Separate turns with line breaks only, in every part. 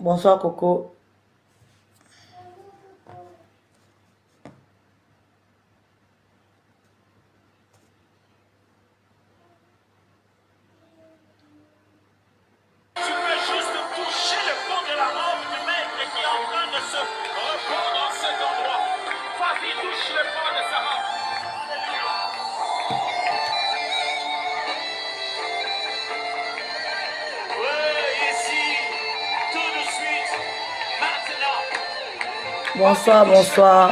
Bonsoir Coco.
Tu peux juste toucher le fond de la robe du maître qui est en train de se repondre dans cet endroit. Vas-y, touche le fond de sa robe. Oui, ici, tout de suite, maintenant.
Bonsoir, bonsoir.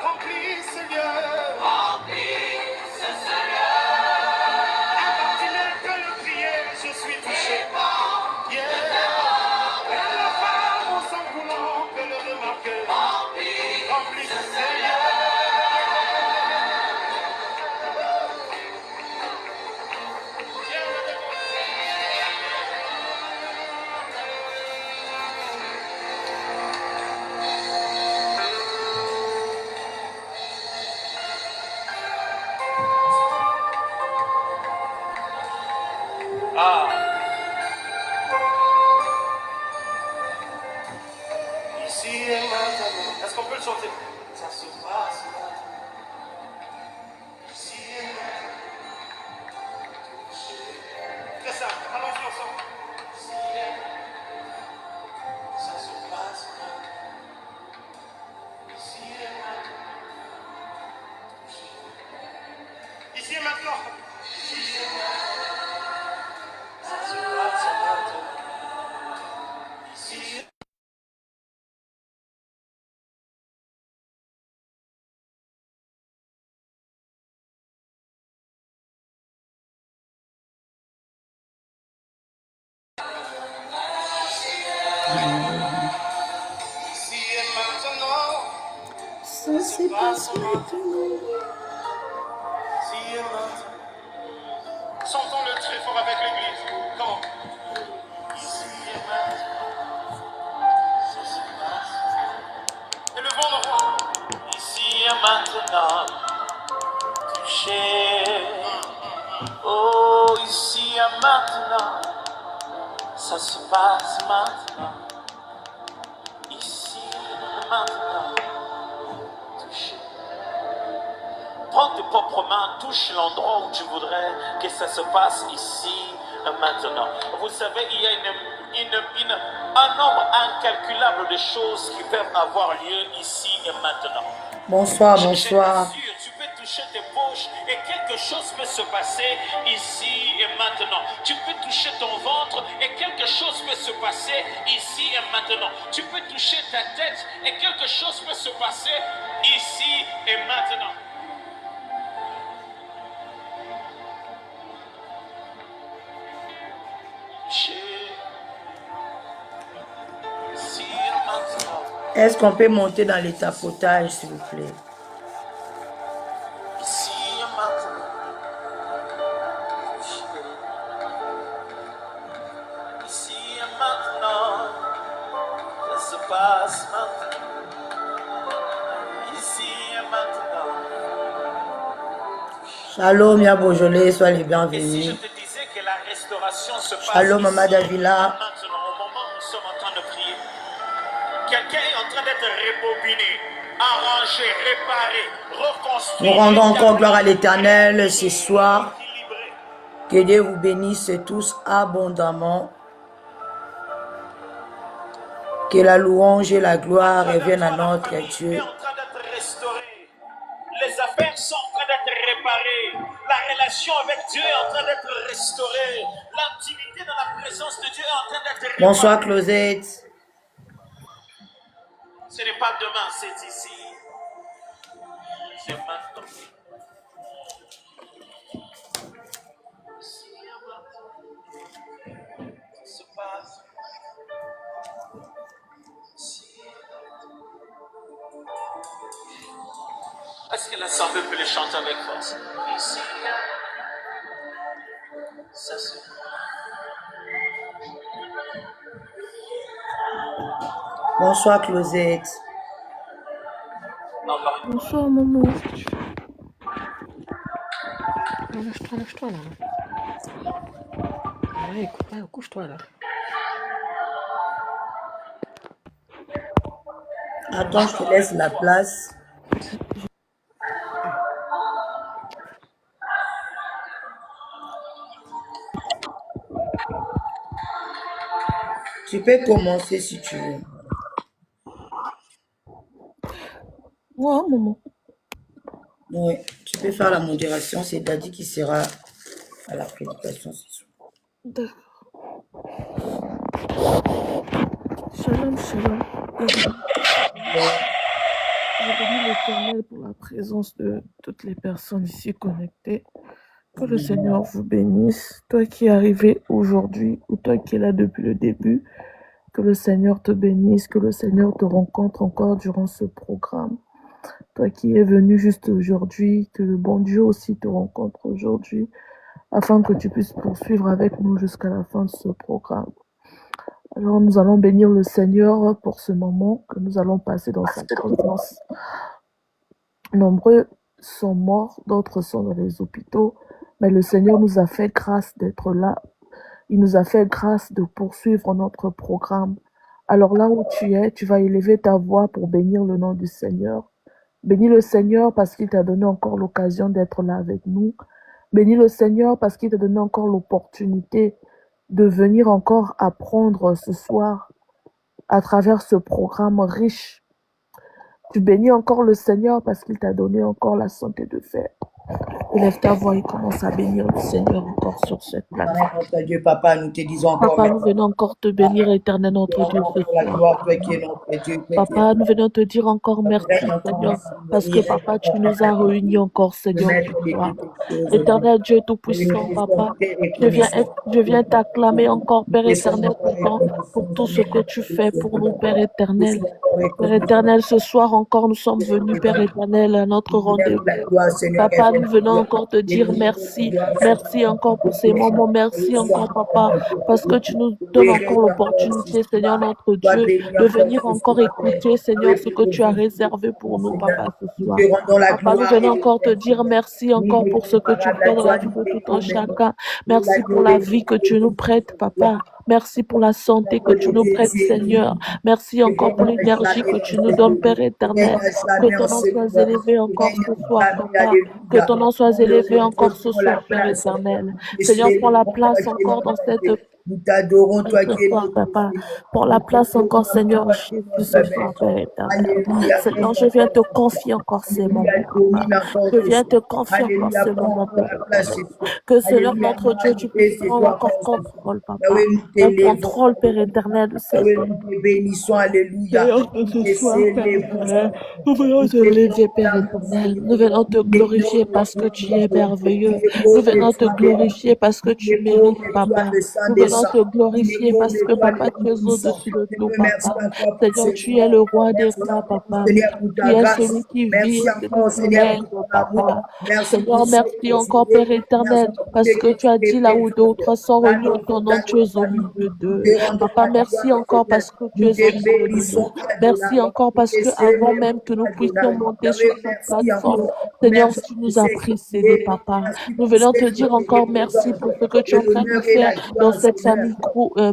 Remplis, Seigneur. Remplis, Seigneur. À partir de le prier, je suis touché. Yeah. Et la femme en s'en voulant peut le remarquer. Remplis, Seigneur. Ah, ici et maintenant. Est-ce qu'on peut le chanter? Ça se passe maintenant. Ici et maintenant. C'est ça, allons-y ensemble. Ici et maintenant. Ça se passe maintenant. Ici et maintenant. Ici et maintenant. Ici et maintenant. Ça se passe maintenant. Ici et maintenant. Ici et maintenant,
Ça se passe maintenant.
ici et maintenant. Chantons-le très fort avec l'église. Comment? Ici et maintenant, ça se passe. Élevons nos voix. Ici et maintenant, touché. Oh, ici et maintenant, ça se passe maintenant. Ici et maintenant, touché. Prends tes propres mains, touche l'endroit où tu voudrais que ça se passe ici et maintenant. Vous savez, il y a un nombre incalculable de choses qui peuvent avoir lieu ici et maintenant.
Bonsoir,
Je
bonsoir.
t'assure, tu peux toucher tes poches et quelque chose peut se passer ici et maintenant. Tu peux toucher ton ventre et quelque chose peut se passer ici et maintenant. Tu peux toucher ta tête et quelque chose peut se passer ici et maintenant. Ici et maintenant.
Est-ce qu'on peut monter dans les tapotages, s'il vous plaît?
Ici et maintenant. Ici et maintenant. Ça se passe maintenant. Ici et maintenant.
Shalom, Mia Beaujolais, sois les
Et si je
bienvenus.
te disais que la restauration se passe
Shalom, Mama
ici,
Davila.
maintenant, au moment où nous sommes en train de prier, quelqu'un est en train d'être rebobiné, arrangé, réparé, reconstruit.
Nous rendons encore gloire à l'Éternel ce soir.
équilibré.
Que Dieu vous bénisse tous abondamment. Que la louange et la gloire reviennent à notre
La famille est
Dieu.
en train d'être restaurée. Les affaires sont en train d'être réparées. La relation avec Dieu est en train d'être restaurée. L'intimité dans la présence de Dieu est en train d'être réparée.
Bonsoir, Closette.
Ce n'est pas demain, c'est ici. C'est maintenant. Ici et maintenant. Ça se passe. Ici et maintenant. Est-ce que l'assemblée peut les chanter avec force? Ici et maintenant. Ça se passe.
Bonsoir, Closette.
Bonsoir, maman. Lâche-toi là. Ouais, écoute, ouais, couche-toi là.
Attends, je te laisse la place. Tu peux commencer si tu veux.
Ouais, maman.
Oui, tu peux faire la modération. C'est Daddy qui sera à la prédication ce soir.
D'accord. Shalom, shalom. Je bénis l'Éternel pour la présence de toutes les personnes ici connectées. Que le Seigneur vous bénisse. Toi qui es arrivé aujourd'hui ou toi qui es là depuis le début, que le Seigneur te bénisse, que le Seigneur te rencontre encore durant ce programme. Toi qui es venu juste aujourd'hui, que le bon Dieu aussi te rencontre aujourd'hui, afin que tu puisses poursuivre avec nous jusqu'à la fin de ce programme. Alors nous allons bénir le Seigneur pour ce moment que nous allons passer dans sa présence. Nombreux sont morts, d'autres sont dans les hôpitaux, mais le Seigneur nous a fait grâce d'être là. Il nous a fait grâce de poursuivre notre programme. Alors là où tu es, tu vas élever ta voix pour bénir le nom du Seigneur. Bénis le Seigneur parce qu'il t'a donné encore l'occasion d'être là avec nous. Bénis le Seigneur parce qu'il t'a donné encore l'opportunité de venir encore apprendre ce soir à travers ce programme riche. Tu bénis encore le Seigneur parce qu'il t'a donné encore la santé de faire. Élève ta voix et commence à bénir le Seigneur encore sur cette plateforme.
Notre Dieu, Papa, nous te disons encore
Papa, nous venons encore te bénir, éternel notre Dieu, ce
pour la
soir.
gloire, toi qui es notre Dieu.
Papa, nous venons te dire encore merci, Seigneur, parce que Papa, tu nous as réunis encore, Seigneur, ce soir. Éternel Dieu Tout-Puissant, Papa, je viens t'acclamer encore, Père éternel, pour tout ce que tu fais pour nous, Père éternel. Père éternel, ce soir encore, nous sommes venus, Père éternel, à notre rendez-vous. Papa, nous venons encore te dire merci. Merci encore pour ces moments. Merci encore, Papa, parce que tu nous donnes encore l'opportunité, Seigneur notre Dieu, de venir encore écouter, Seigneur, ce que tu as réservé pour nous, Papa, ce soir. Papa, nous venons encore te dire merci encore pour ce que tu fais dans la vie de tout un chacun. Merci pour la vie que tu nous prêtes, Papa. Merci pour la santé que tu nous prêtes, Seigneur. Merci encore pour l'énergie que tu nous donnes, Père éternel. Que ton nom soit élevé encore ce soir, Papa. Que ton nom soit élevé encore ce soir, Père éternel. Seigneur, prends la place encore dans cette...
Nous t'adorons, toi qui es
notre Papa. Pour la place encore, Seigneur Jésus, ce soir, Père éternel. Seigneur, je viens te confier encore ces moments, Papa. Je viens te confier encore ces moments, Père éternel. Que Seigneur, notre Dieu, tu puisses prendre encore contrôle, Papa. Un contrôle, Père éternel, de cette
nous te bénissons, alléluia.
Seigneur, que ce soir, Père éternel, nous venons te lever, Père éternel. Nous venons te glorifier parce que tu es merveilleux. Nous venons te glorifier parce que tu mérites, Papa. Nous venons te glorifier parce que, Papa, tu es au-dessus de tout, Papa. Seigneur, tu es le roi des rois, Papa. Tu es celui qui vit, celui qui règne, Papa. Seigneur, merci encore, Père éternel, parce que tu as dit là où d'autres sont réunis en ton nom, tu es au milieu d'eux. Papa, merci encore parce que tu es au milieu de nous. Merci encore parce que avant même que nous puissions monter sur cette plateforme, Seigneur, tu nous as précédés, Papa. Nous venons te dire encore merci pour ce que tu es en train de faire dans cette famille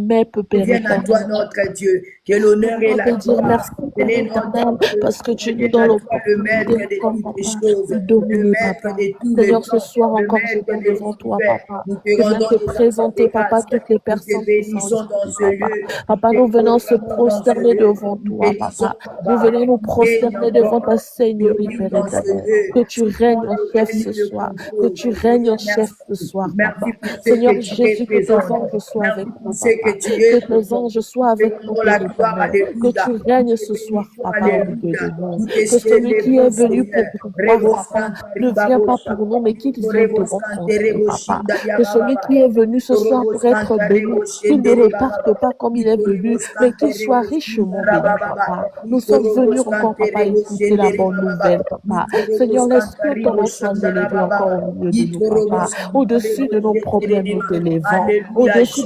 MEP, Père éternel.
Notre Dieu, que l'honneur et la
te dire merci, Père éternel, parce que tu nous donnes l'opportunité de dominer, Papa. Seigneur, ce soir encore, je viens devant toi, Papa. Je viens te présenter, Papa, toutes les personnes qui sont ici, Papa. Papa, nous venons se prosterner devant toi, Papa. Nous venons nous prosterner devant ta Seigneurie, Père éternel. Que tu règnes en chef ce soir. Que tu règnes en chef ce soir, Papa. Seigneur Jésus, que tes anges soient avec nous, Papa. Que tes anges soient avec nous, Père éternel. Que tu règnes ce soir, Papa, au milieu de nous. Que celui qui est venu pour voir, Papa, ne vient pas pour nous, mais qu'il vienne te rencontrer, Papa. Que celui qui est venu ce soir pour être béni, qu'il ne reparte pas comme il est venu, mais qu'il soit richement béni, Papa. Nous sommes venus encore, Papa, écouter la bonne nouvelle, Papa. Seigneur, laisse que ton nom soit élevé encore au milieu de nous, Papa. Au-dessus de nos problèmes, nous t'élevons. Au-dessus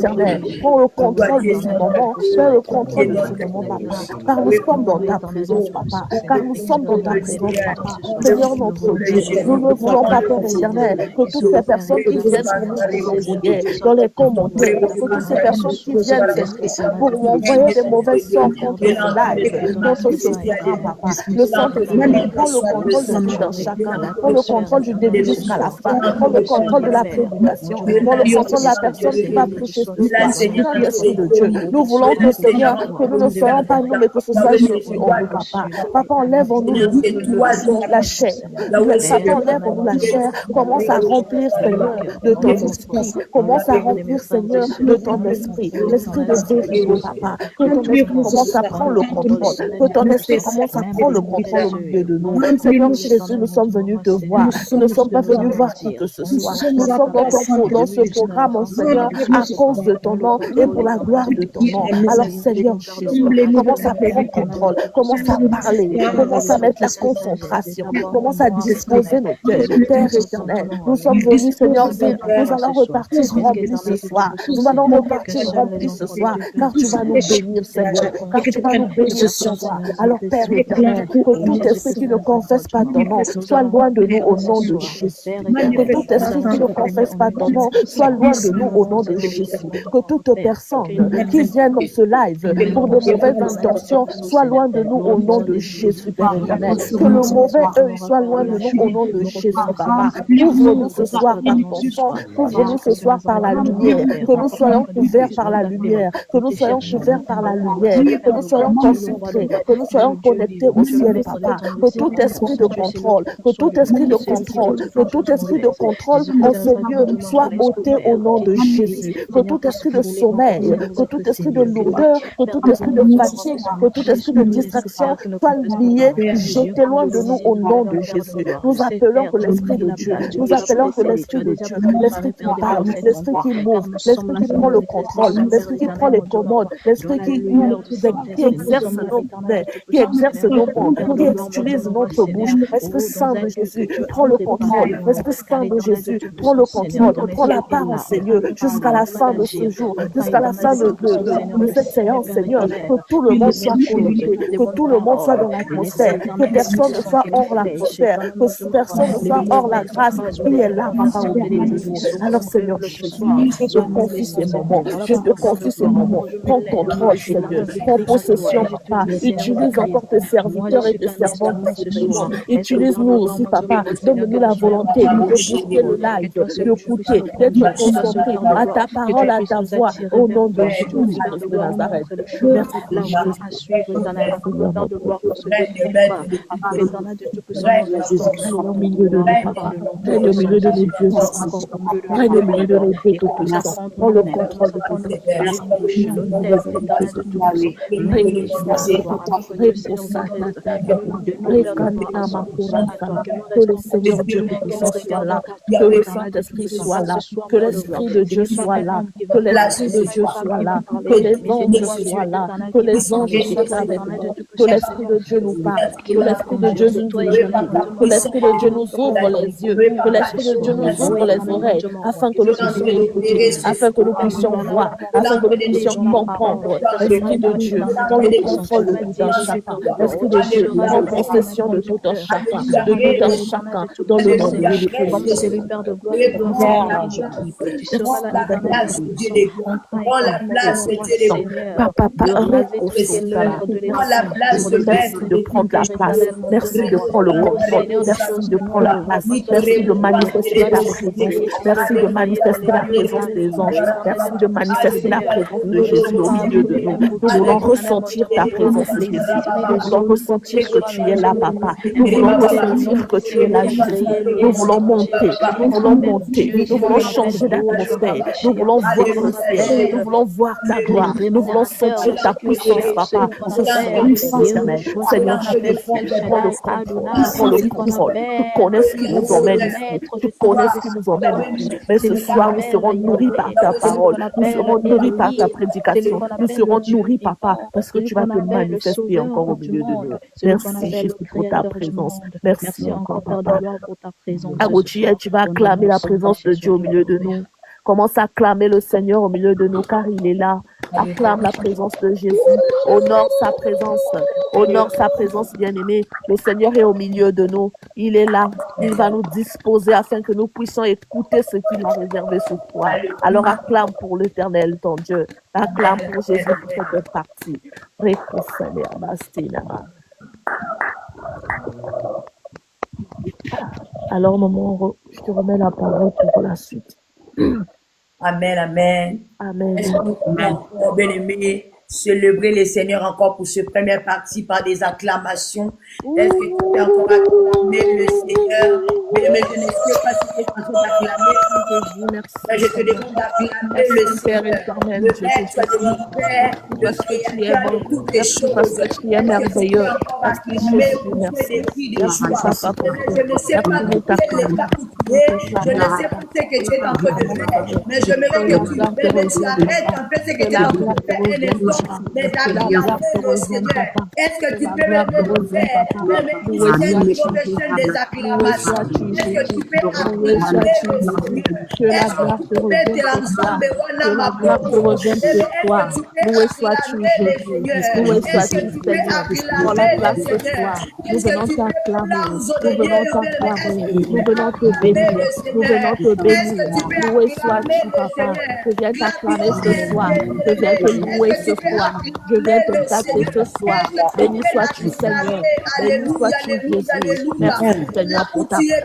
éternel, prends le contrôle de ce moment, prends le contrôle de ce moment, papa, car nous sommes dans ta présence, papa, car nous sommes dans ta présence, papa. Seigneur notre Dieu, nous ne voulons pas, Père éternel, que tout ces personnes qui viennent pour nous juger, Seigneur, dans les commentaires, pour toutes ces personnes qui viennent, Seigneur, pour m'envoyer des mauvais sorts contre ce live, contre ce programme, papa. Le Saint-Esprit prend le contrôle de tout dans chacun, prend le contrôle du début jusqu'à la fin, prend le contrôle de la prédication, prend le contrôle de la personne qui va prêcher ce soir. Saint-Esprit de Dieu, nous voulons que, Seigneur, que nous ne soyons pas nous, mais que ce soit Jésus en nous, papa. Papa, enlève en nous la chair. Papa, enlève en nous la chair. Commence à remplir, Seigneur, de ton esprit. Commence à remplir, Seigneur, de ton esprit. L'esprit de vérité, papa. Que ton esprit commence à prendre le contrôle. Que ton esprit commence à prendre le contrôle au milieu de nous. Seigneur Jésus, nous sommes venus te voir. Nous ne sommes pas venus voir qui que ce soit. Nous sommes dans ce programme, mon Seigneur, à cause de ton nom et pour la gloire de ton nom. Alors, Seigneur Jésus, commence à prendre contrôle. Commence à parler. Commence à mettre la concentration. Commence à disposer nos cœurs. Père éternel, nous sommes venus, Seigneur, nous allons repartir remplis ce soir. Nous allons repartir remplis ce soir, car tu vas nous bénir, Seigneur. Car tu vas nous bénir ce soir. Alors, Père éternel, que tout esprit qui ne confesse pas ton nom soit loin de nous au nom de Jésus. Que tout esprit qui ne confesse pas ton nom soit loin de nous au nom de Jésus. Que toute personne qui vient dans ce live pour de mauvaises intentions soit loin de nous au nom de Jésus, Père éternel. Que le mauvais œil soit loin de nous au nom de Jésus, Papa. Couvre-nous ce soir par ton sang, couvre-nous ce soir par la lumière, que nous soyons couverts par la lumière, que nous soyons couverts par la lumière, que nous soyons concentrés, que nous soyons connectés au ciel, Papa. Que tout esprit de contrôle, que tout esprit de contrôle, que tout esprit de contrôle en ce lieu soit ôté au nom de Jésus. Que tout esprit de sommeil, que tout esprit de lourdeur, que tout esprit de fatigue, que tout esprit de distraction soit lié, jeté loin de nous au nom de Jésus. Nous appelons que l'Esprit de Dieu, nous appelons que l'Esprit de Dieu, l'Esprit qui parle, l'Esprit qui move, l'Esprit qui prend le contrôle, l'Esprit qui prend les commandes, l'Esprit qui exerce nos mains, qui exerce nos mains, qui utilise notre bouche. Esprit Saint de Jésus, prends le contrôle. Esprit Saint de Jésus, prends le contrôle, prends la part en ces lieux jusqu'à la fin de ce jour, jusqu'à la fin de cette séance, Seigneur, que tout le monde soit connecté, que tout le monde soit dans l'atmosphère, que personne ne soit hors l'atmosphère, que personne ne soit hors la grâce qui est là, Papa, au milieu de nous. Alors, Seigneur Jésus, je te confie ces moments, je te confie ces moments. Prends contrôle, Seigneur, prends possession, Papa. Utilise encore tes serviteurs et tes servantes ici. Utilise-nous aussi, Papa. Donne-nous la volonté de booster le live, d'écouter, d'être concentré à ta parole, à ta voix, au nom de Jésus de Nazareth. Merci pour au milieu de nous, Papa. Règne au milieu de nos dieux. Règne au milieu de nos dieux tout-puissants. Prends le contrôle de tout. Que le Seigneur Dieu tout-puissant soit là. Que le Saint-Esprit soit là. Que l'Esprit de Dieu soit là. Que l'Esprit de Dieu soit là. Que les anges soient là. Que les anges soient avec nous. Que l'Esprit de Dieu nous parle. Que l'Esprit de Dieu nous dirige. Que l'Esprit de Dieu nous ouvre les yeux. Que l'Esprit de Dieu nous ouvre les oreilles. Afin que nous puissions écouter. Afin que nous puissions voir. Afin que nous puissions comprendre. L'Esprit de Dieu prend le contrôle de tout un chacun. L'Esprit de Dieu prend possession de tout un chacun. De tout un chacun. Dans le nom de Jésus. Merci de prendre la place. Merci de prendre le contrôle. Merci de prendre la place. Merci de manifester ta présence. Merci de manifester la présence des anges. Merci de manifester la présence de Jésus au milieu de nous. Nous voulons ressentir ta présence, Jésus. Nous voulons ressentir que tu es là, Papa. Nous voulons ressentir que tu es là, Jésus. Nous voulons monter. Nous voulons monter. Nous voulons changer d'atmosphère. Nous voulons voir le ciel. Nous voulons voir ta gloire. Nous voulons sentir ta puissance, Papa. Ce soir, Seigneur Jésus, prends le contrôle. Prends le contrôle. Tu connais ce qui nous emmène ici. Tu connais ce qui nous emmène ici. Mais ce soir, nous serons nourris par ta parole. Nous serons nourris par ta prédication. Nous serons nourris, Papa, parce que tu vas te manifester encore au milieu de nous. Merci, Jésus, pour ta présence. Merci encore, Papa. Agoutier, tu vas acclamer la présence de Dieu au milieu de nous. Commence à acclamer le Seigneur au milieu de nous, car il est là. Acclame la présence de Jésus. Honore sa présence. Honore sa présence, bien-aimé. Le Seigneur est au milieu de nous. Il est là. Il va nous disposer afin que nous puissions écouter ce qu'il a réservé ce soir. Alors acclame pour l'Éternel, ton Dieu. Acclame pour Jésus pour cette partie. Alors, maman, je te remets la parole pour la suite.
Amen, amen.
Amen.
Est-ce que nous pouvons, bien-aimés, célébrer le Seigneur encore pour cette première partie par des acclamations? Est-ce que tu peux encore acclamer le Seigneur? Mais je ne sais pas si tu es en train d'acclamer. Je te demande d'acclamer le Seigneur. Le Maître de l'univers, le Créateur de toutes les choses.
Parce que tu es merveilleux.
Parce que tu es des vies de joie. Je ne sais pas où tu es, je ne sais pas ce que tu es en train de faire, mais j'aimerais que tu arrêtes en fait ce que tu es en train de faire un instant, mais d'acclamer le Seigneur. Est-ce que tu peux me faire, même si c'est une profession des acclamations? Est-ce que tu peux acclamer le Seigneur? Est-ce que tu peux mettre l'ensemble de ma
Loué sois-tu, Jésus. Loué sois-tu, Seigneur. Prends la place ce soir. Nous venons t'acclamer. Nous venons t'acclamer. Nous venons te bénir. Nous venons te bénir. Loué sois-tu, Papa. Je viens t'acclamer ce soir. Je viens te louer ce soir. Je viens te tâter ce soir. Béni sois-tu, Seigneur. Béni sois-tu, Jésus. Merci, Seigneur, pour ta présence.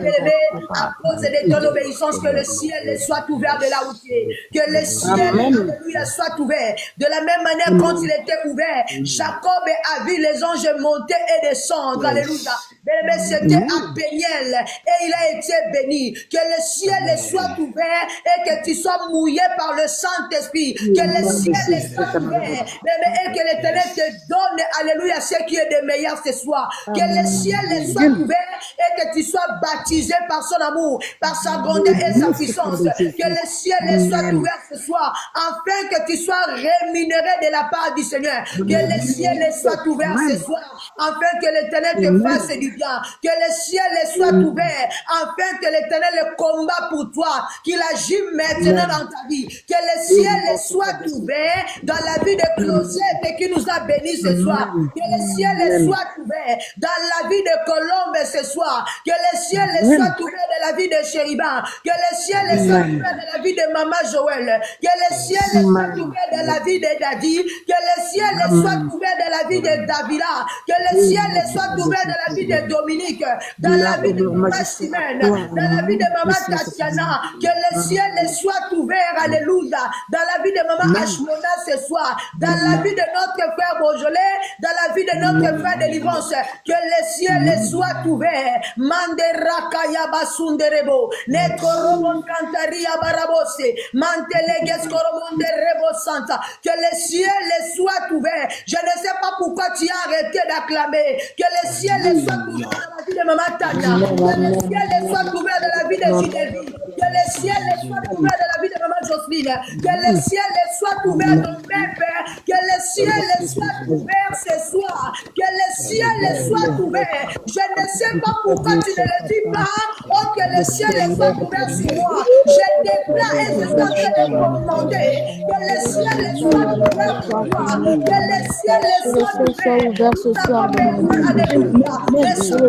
À cause de ton obéissance, que le ciel soit ouvert de là où tu es. Que le ciel, alléluia, soit ouvert. De la même manière, quand il était ouvert, Jacob a vu les anges monter et descendre. Alléluia. Bébé, c'était à Péniel et il a été béni. Que le ciel soit ouvert et que tu sois mouillé par le Saint-Esprit. Que le ciel soit ouvert, bébé, et que l'Éternel te donne, alléluia, ce qui est de meilleur ce soir. Que le ciel soit ouvert et que tu sois baptisé par son amour, par sa grandeur et sa puissance. Que le ciel soit ouvert ce soir, afin que tu sois rémunéré de la part du Seigneur. Que le ciel soit ouvert ce soir, afin que l'Éternel te fasse du bien. Que le ciel soit ouvert, afin que l'Éternel combat pour toi, qu'il agit maintenant dans ta vie. Que le ciel soit ouvert dans la vie de Closette qui nous a bénis ce soir. Que le ciel soit ouvert dans la vie de Colombe ce soir. Que le ciel soit ouvert dans la vie de Chériban. Que le ciel soit ouvert dans la vie de Maman Joël. Que le ciel soit ouvert dans la vie de Daddy. Que le ciel soit ouvert dans la vie de Davila. Que le ciel soit ouvert dans la vie de Dominique. Dans la vie de Maman Simène. Dans la vie de Maman Tatiana. Que le ciel soit ouvert, alléluia. Dans la vie de Maman Ashmona ce soir. Dans la vie de notre frère Beaujolais. Dans la vie de notre frère Délivrance. Que le ciel soit ouvert. Mandera Kaya Basunderebo. Nekoromon Kantaria Barabose. Manteleges Koromon de Rebo Santa. Que le ciel soit ouvert. Je ne sais pas pourquoi tu as arrêté d'acclamer. Que le ciel soit ouvert dans la vie de Maman Tania. Que le ciel soit ouvert dans la vie de Ginevie. Que le ciel soit ouvert dans la vie de Maman Jocelyne. Que le ciel soit ouvert dans mes pères. Que le ciel soit ouvert ce soir. Que le ciel soit ouvert. Je ne sais pas pourquoi tu ne le dis pas. Oh, que le ciel soit ouvert sur moi. Je déclare et je suis en train de commander. Que le ciel soit ouvert sur toi. Que le ciel soit ouvert ce soir. Alléluia.
Le ciel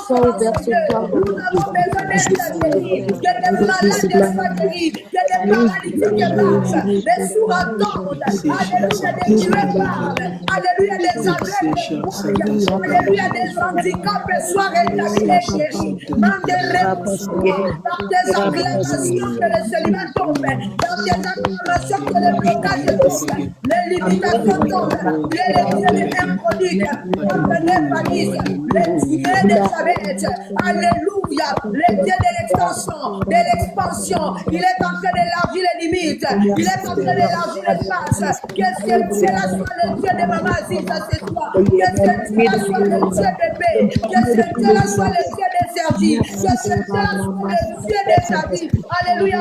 soit ouvert ce soir.
Nous avons besoin d'être guéris. Que des malades soient guéris. Que des paralytiques marchent. Des sourds entendent. Alléluia. Des tués parlent. Alléluia. Des aveugles voient. Alléluia. Des handicaps soient rétablis et guéris. Dans tes acclamations que le célibat tombe. Dans tes acclamations que le blocage tombe. Les limitations tombent. Les dieux improdiques. Les dieux des Sabbaths. Alléluia. Les dieux de l'expansion. Il est en train d'élargir les limites. Il est en train d'élargir l'espace. Qu'est-ce que cela soit le Dieu de Maman Aziza ce soir. Qu'est-ce que cela soit le Dieu de paix. Qu'est-ce que cela soit le Dieu de Sergi. Qu'est-ce que cela soit le Dieu de sa vie. Alléluia.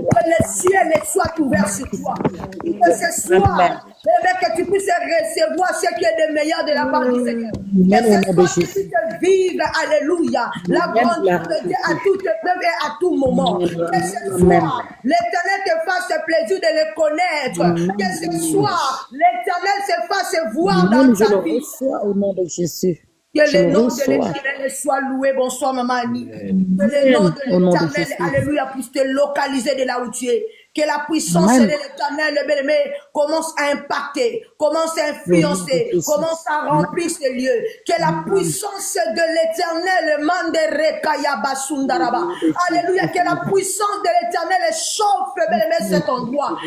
Que le ciel soit ouvert sur toi. Que ce soir, Bien-aimé, que tu puisses recevoir ce qui est de meilleur de la part du Seigneur. Que ce soit que tu puisses vivre, alléluia, la grandeur de Dieu à toute épreuve et à tout moment. Que ce soir, l'Éternel te fasse le plaisir de le connaître. Que ce soir, l'Éternel se fasse voir dans ta vie.
Au nom de Jésus.
Que le nom de l'Éternel soit loué. Bonsoir, maman Annie. Que le nom de l'Éternel, alléluia, puisse te localiser de là où tu es. Que la puissance de l'Éternel, le bien-aimé, commence à impacter, commence à influencer, commence à remplir ces lieux. Que la puissance de l'Éternel, alléluia, que la puissance de l'Éternel chauffe, bien-aimé, cet endroit.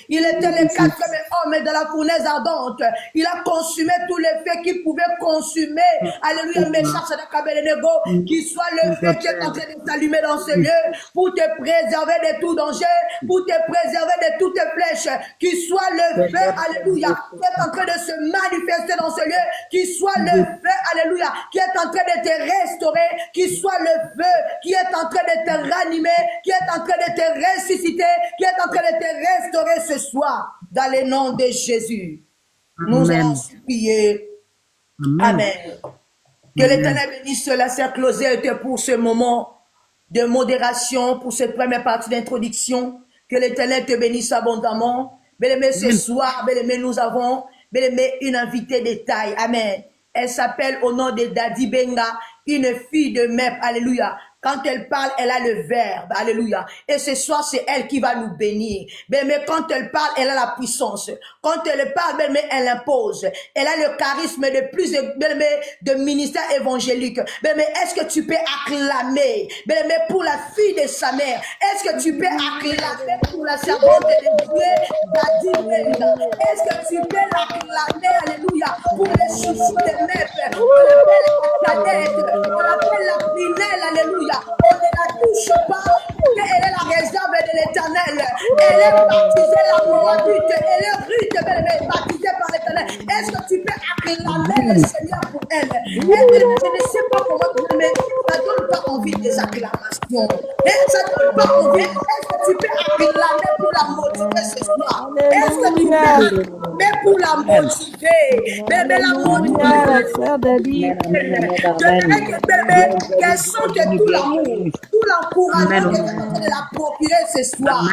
Il était le quatrième homme de la fournaise ardente. Il a consumé tous les feux qui pouvaient consumer, alléluia, Meshach Shadrach Abednego, qui soit le feu qui est en train de s'allumer dans ce lieu pour te préserver de tout danger, pour te préserver de toutes flèches, qu'il soit le feu, alléluia, qui est en train de se manifester dans ce lieu, qu'il soit le feu, alléluia, qui est en train de te restaurer, qu'il soit le feu qui est en train de te ranimer, qui est en train de te ressusciter, qui est en train de te restaurer ce soir, dans le nom de Jésus. Nous allons supplier. Amen. Que l'Éternel bénisse la sœur Closette pour ce moment de modération, pour cette première partie d'introduction. Que l'Éternel te bénisse abondamment. Bien-aimé, ce soir, bien-aimé, nous avons, bien-aimé, une invitée de taille. Amen. Elle s'appelle au nom de Dadi Benga, une fille de Mep. Alléluia. Quand elle parle, elle a le verbe. Alléluia. Et ce soir, c'est elle qui va nous bénir. Mais quand elle parle, elle a la puissance. Quand elle parle, mais elle impose. Elle a le charisme de plus de ministère évangélique. Mais est-ce que tu peux acclamer, mais pour la fille de sa mère? Est-ce que tu peux acclamer pour la servante de Dieu, Dadi Benga? Est-ce que tu peux l'acclamer, alléluia, pour les chouchous de Mep? On l'appelle la Pinelle, alléluia. On ne la touche pas, elle est la réserve de l'Éternel. Elle est baptisée la Moabite, elle est Ruth, baptisée par l'Éternel. Est-ce que tu peux acclamer le Seigneur pour elle? Je ne sais pas comment tu mais ça ne donne pas envie des acclamations. Ça ne donne pas envie. Est-ce que tu peux acclamer pour la motiver ce soir? Est-ce que tu peux, mais pour la motiver, mais la motiver, qu'elle sente tout l'amour, tout l'encouragement que tu es en train de la procurer ce soir.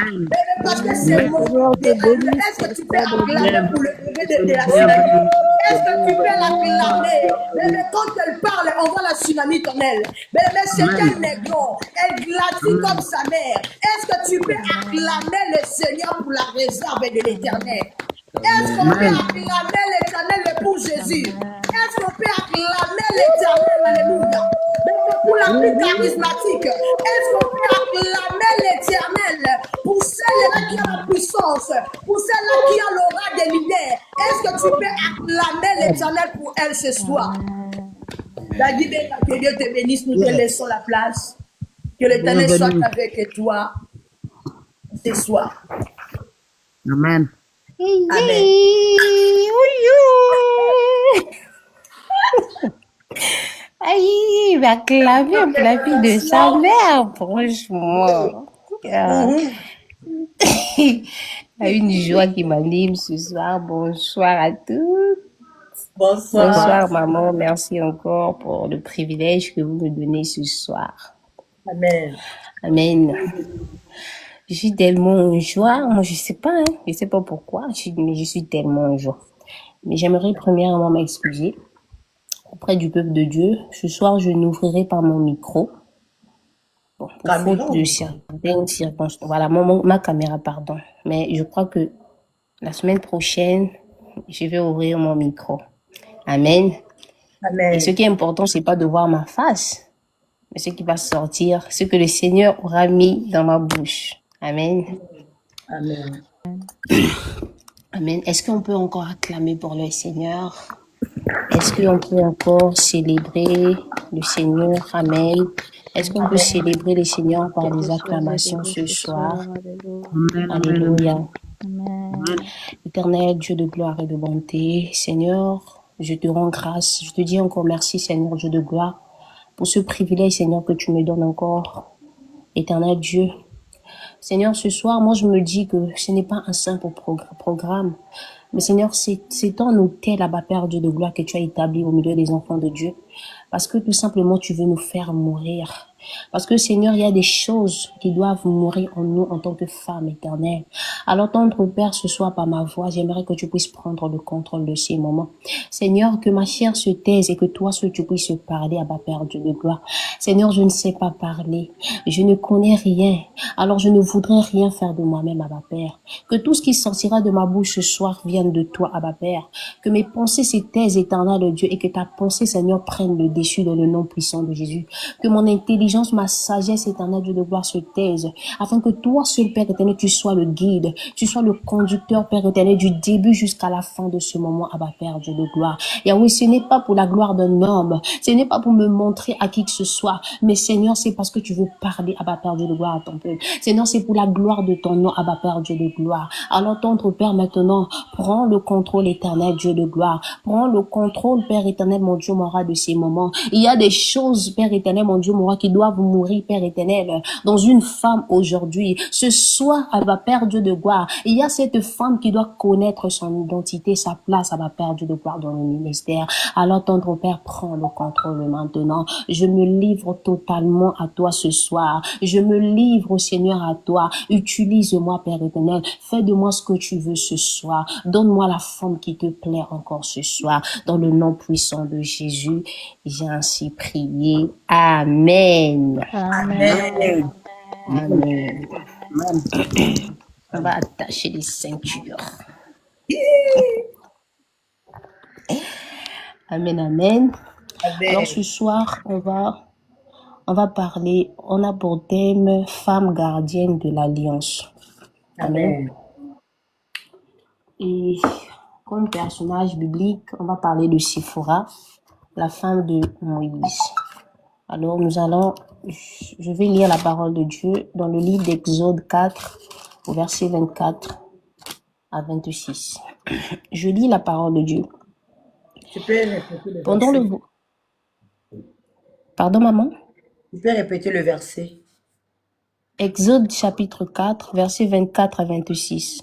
Parce que c'est bon. Est-ce que tu peux acclamer pour le bébé de la tsunami? Est-ce que tu peux l'acclamer? Mais quand elle parle, on voit la tsunami dans elle. Mais c'est un aiglon. Elle glatit comme sa mère. Est-ce que tu peux acclamer le Seigneur pour la réserve de l'Éternel? Est-ce qu'on peut acclamer l'Éternel pour Jésus? Est-ce qu'on peut acclamer l'Éternel? Alléluia. Pour la plus charismatique, est-ce qu'on peut acclamer l'Éternel pour celle-là qui a la puissance, pour celle-là qui a l'aura des lumières? Est-ce que tu peux acclamer l'Éternel pour elle ce soir? Dadi Benga, que Dieu te bénisse, nous te laissons la place. Que l'Éternel soit avec toi ce soir.
Amen.
Amen.
Aïe, il va clamer pour la fille de sa mère, franchement. Il y a une joie qui m'anime ce soir. Bonsoir à tous.
Bonsoir.
Bonsoir, maman. Merci encore pour le privilège que vous me donnez ce soir.
Amen.
Amen. Je suis tellement en joie. Moi, je sais pas pourquoi, mais je suis tellement en joie. Mais j'aimerais premièrement m'excuser auprès du peuple de Dieu. Ce soir, je n'ouvrirai pas mon micro. Bon, pour faute de certaines circonstances. Voilà, ma caméra, pardon. Mais je crois que la semaine prochaine, je vais ouvrir mon micro. Amen.
Amen.
Et ce qui est important, c'est pas de voir ma face, mais ce qui va sortir, ce que le Seigneur aura mis dans ma bouche. Amen.
Amen.
Amen. Est-ce qu'on peut encore acclamer pour le Seigneur? Est-ce qu'on peut encore célébrer le Seigneur? Amen. Est-ce qu'on peut célébrer le Seigneur par des acclamations ce soir? Alléluia. Éternel Dieu de gloire et de bonté, Seigneur, je te rends grâce. Je te dis encore merci, Seigneur Dieu de gloire, pour ce privilège, Seigneur, que tu me donnes encore. Éternel Dieu, Seigneur, ce soir, moi, je me dis que ce n'est pas un simple programme. Mais Seigneur, c'est ton hôtel là-bas, Père Dieu de gloire, que tu as établi au milieu des enfants de Dieu. Parce que tout simplement, tu veux nous faire mourir. Parce que Seigneur, il y a des choses qui doivent mourir en nous en tant que femmes éternelles. Alors, tendre Père, ce soir par ma voix, j'aimerais que tu puisses prendre le contrôle de ces moments. Seigneur, que ma chair se taise et que toi seul tu puisses parler à ma Père Dieu de gloire. Seigneur, je ne sais pas parler. Je ne connais rien. Alors, je ne voudrais rien faire de moi-même à ma Père. Que tout ce qui sortira de ma bouche ce soir vienne de toi à ma Père. Que mes pensées se taisent, éternel Dieu, et que ta pensée, Seigneur, prenne le dessus dans le nom puissant de Jésus. Que mon intelligence, ma sagesse, éternel Dieu de gloire, se taise, afin que toi seul, Père éternel, tu sois le guide, tu sois le conducteur, Père éternel, du début jusqu'à la fin de ce moment, à ma Père Dieu de gloire. Yahweh, ce n'est pas pour la gloire d'un homme, ce n'est pas pour me montrer à qui que ce soit, mais Seigneur, c'est parce que tu veux parler à ma Père Dieu de gloire à ton peuple. Seigneur, c'est pour la gloire de ton nom, à ma Père Dieu de gloire. Alors, tendre Père, maintenant, prends le contrôle, éternel Dieu de gloire. Prends le contrôle, Père éternel, mon Dieu, mon roi, de ces moments. Il y a des choses, Père éternel, mon Dieu, mon roi, qui doivent mourir, Père éternel, dans une femme aujourd'hui. Ce soir, à ma Père Dieu de gloire, il y a cette femme qui doit connaître son identité, sa place à ma Père Dieu de gloire dans le ministère. Alors, tendre Père, prends le contrôle maintenant. Je me livre totalement à toi ce soir. Je me livre, Seigneur, à toi. Utilise-moi, Père éternel. Fais de moi ce que tu veux ce soir. Donne-moi la forme qui te plaît encore ce soir. Dans le nom puissant de Jésus, j'ai ainsi prié. Amen.
Amen.
Amen.
Amen.
On va attacher les ceintures. Amen, amen. Alors ce soir, on va parler, on a pour thème femme gardienne de l'alliance. Amen. Et comme personnage biblique, on va parler de Séphora, la femme de Moïse. Alors je vais lire la parole de Dieu dans le livre d'Exode 4, au verset 24 à 26. Je lis la parole de Dieu.
Tu peux répéter le
Pendant
verset.
Pardon, maman?
Tu peux répéter le verset.
Exode chapitre 4, verset 24 à 26.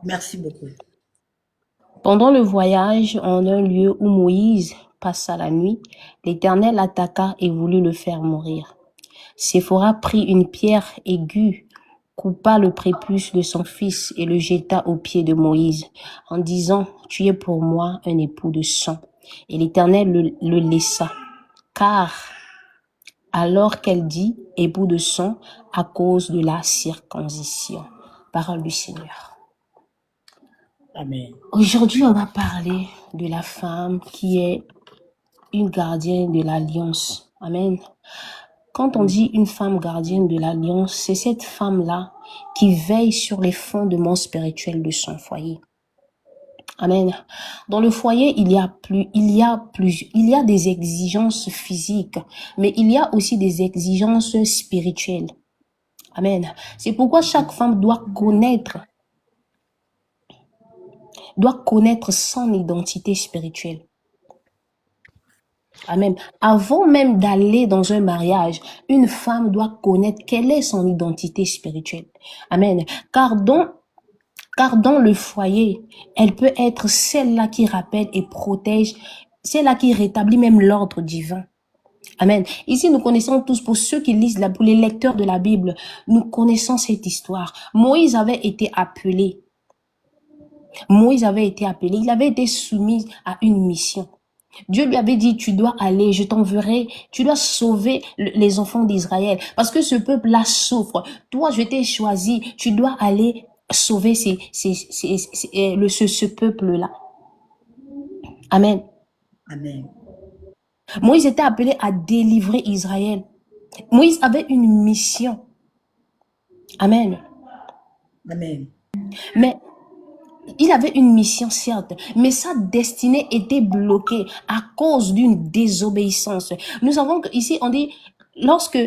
Merci beaucoup.
Pendant le voyage en un lieu où Moïse passa la nuit, l'Éternel attaqua et voulut le faire mourir. Séphora prit une pierre aiguë, coupa le prépuce de son fils et le jeta aux pieds de Moïse, en disant, « Tu es pour moi un époux de sang. » Et l'Éternel le laissa, car alors qu'elle dit, « époux de sang » à cause de la circoncision. Parole du Seigneur.
Amen.
Aujourd'hui, on va parler de la femme qui est une gardienne de l'alliance. Amen. Quand on dit une femme gardienne de l'alliance, c'est cette femme-là qui veille sur les fondements spirituels de son foyer. Amen. Dans le foyer, il y a des exigences physiques, mais il y a aussi des exigences spirituelles. Amen. C'est pourquoi chaque femme doit connaître son identité spirituelle. Amen. Avant même d'aller dans un mariage, une femme doit connaître quelle est son identité spirituelle. Amen. Car dans le foyer, elle peut être celle-là qui rappelle et protège, celle-là qui rétablit même l'ordre divin. Amen. Ici, nous connaissons tous, pour ceux qui lisent, pour les lecteurs de la Bible, nous connaissons cette histoire. Moïse avait été appelé. Il avait été soumis à une mission. Dieu lui avait dit, tu dois aller, je t'enverrai, tu dois sauver les enfants d'Israël. Parce que ce peuple-là souffre. Toi, je t'ai choisi, tu dois aller sauver ce peuple-là. Amen.
Amen.
Moïse était appelé à délivrer Israël. Moïse avait une mission. Amen.
Amen.
Mais il avait une mission, certes, mais sa destinée était bloquée à cause d'une désobéissance. Nous savons qu'ici, on dit, lorsque,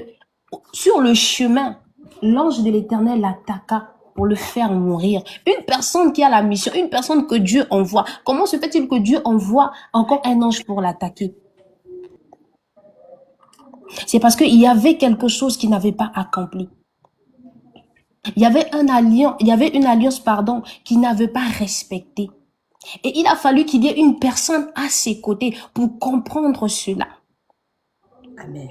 sur le chemin, l'ange de l'Éternel l'attaqua pour le faire mourir. Une personne qui a la mission, une personne que Dieu envoie. Comment se fait-il que Dieu envoie encore un ange pour l'attaquer? C'est parce qu'il y avait quelque chose qui n'avait pas accompli. Il y avait une alliance, pardon, qui n'avait pas respecté. Et il a fallu qu'il y ait une personne à ses côtés pour comprendre cela.
Amen.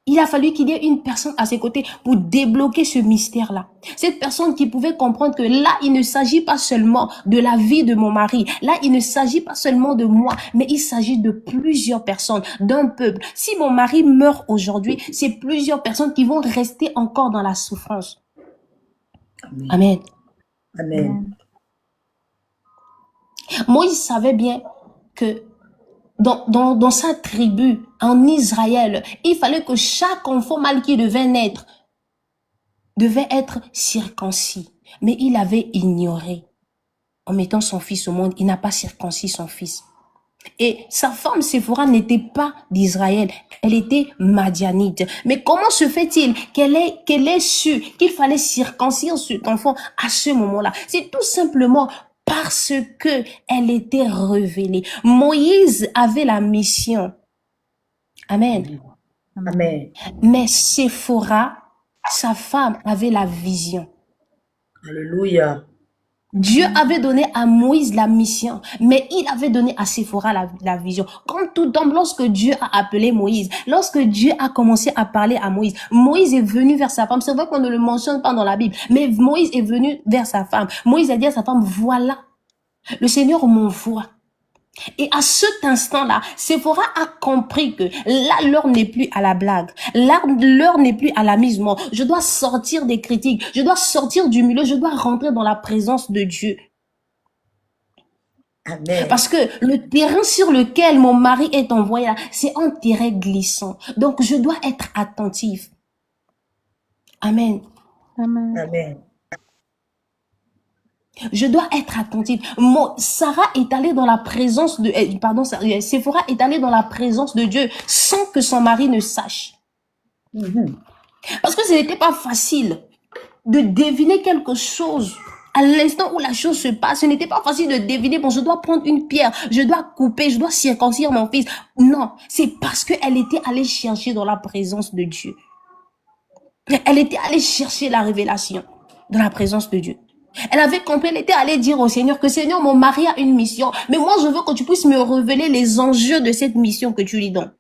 Il a fallu qu'il y ait une personne à ses côtés pour débloquer ce mystère-là. Cette personne qui pouvait comprendre que là, il ne s'agit pas seulement de la vie de mon mari. Là, il ne s'agit pas seulement de moi, mais il s'agit de plusieurs personnes, d'un peuple. Si mon mari meurt aujourd'hui, c'est plusieurs personnes qui vont rester encore dans la souffrance. Amen.
Amen.
Moïse savait bien que dans sa tribu, en Israël, il fallait que chaque enfant mâle qui devait naître devait être circoncis. Mais il avait ignoré. En mettant son fils au monde, il n'a pas circoncis son fils. Et sa femme Séphora n'était pas d'Israël, elle était madianite. Mais comment se fait-il qu'elle ait su qu'il fallait circoncire cet enfant à ce moment-là? C'est tout simplement parce que elle était révélée. Moïse avait la mission. Amen.
Amen.
Mais Séphora, sa femme, avait la vision.
Alléluia.
Dieu avait donné à Moïse la mission, mais il avait donné à Séphora la vision. Comme tout homme, lorsque Dieu a appelé Moïse, lorsque Dieu a commencé à parler à Moïse, Moïse est venu vers sa femme. C'est vrai qu'on ne le mentionne pas dans la Bible, mais Moïse est venu vers sa femme. Moïse a dit à sa femme, voilà, le Seigneur m'envoie. Et à cet instant-là, Séphora a compris que là, l'heure n'est plus à la blague. L'heure n'est plus à l'amusement. Je dois sortir des critiques. Je dois sortir du milieu. Je dois rentrer dans la présence de Dieu.
Amen.
Parce que le terrain sur lequel mon mari est envoyé, c'est un terrain glissant. Donc, je dois être attentif. Amen.
Amen.
Amen.
Je dois être attentive. Sarah est allée dans la présence de, Séphora est allée dans la présence de Dieu sans que son mari ne sache. Parce que ce n'était pas facile de deviner quelque chose. À l'instant où la chose se passe, ce n'était pas facile de deviner, bon, je dois prendre une pierre, je dois couper, je dois circoncire mon fils. Non, c'est parce qu'elle était allée chercher dans la présence de Dieu. Elle était allée chercher la révélation dans la présence de Dieu. Elle avait compris, elle était allée dire au Seigneur que Seigneur, mon mari a une mission, mais moi je veux que tu puisses me révéler les enjeux de cette mission que tu lui donnes.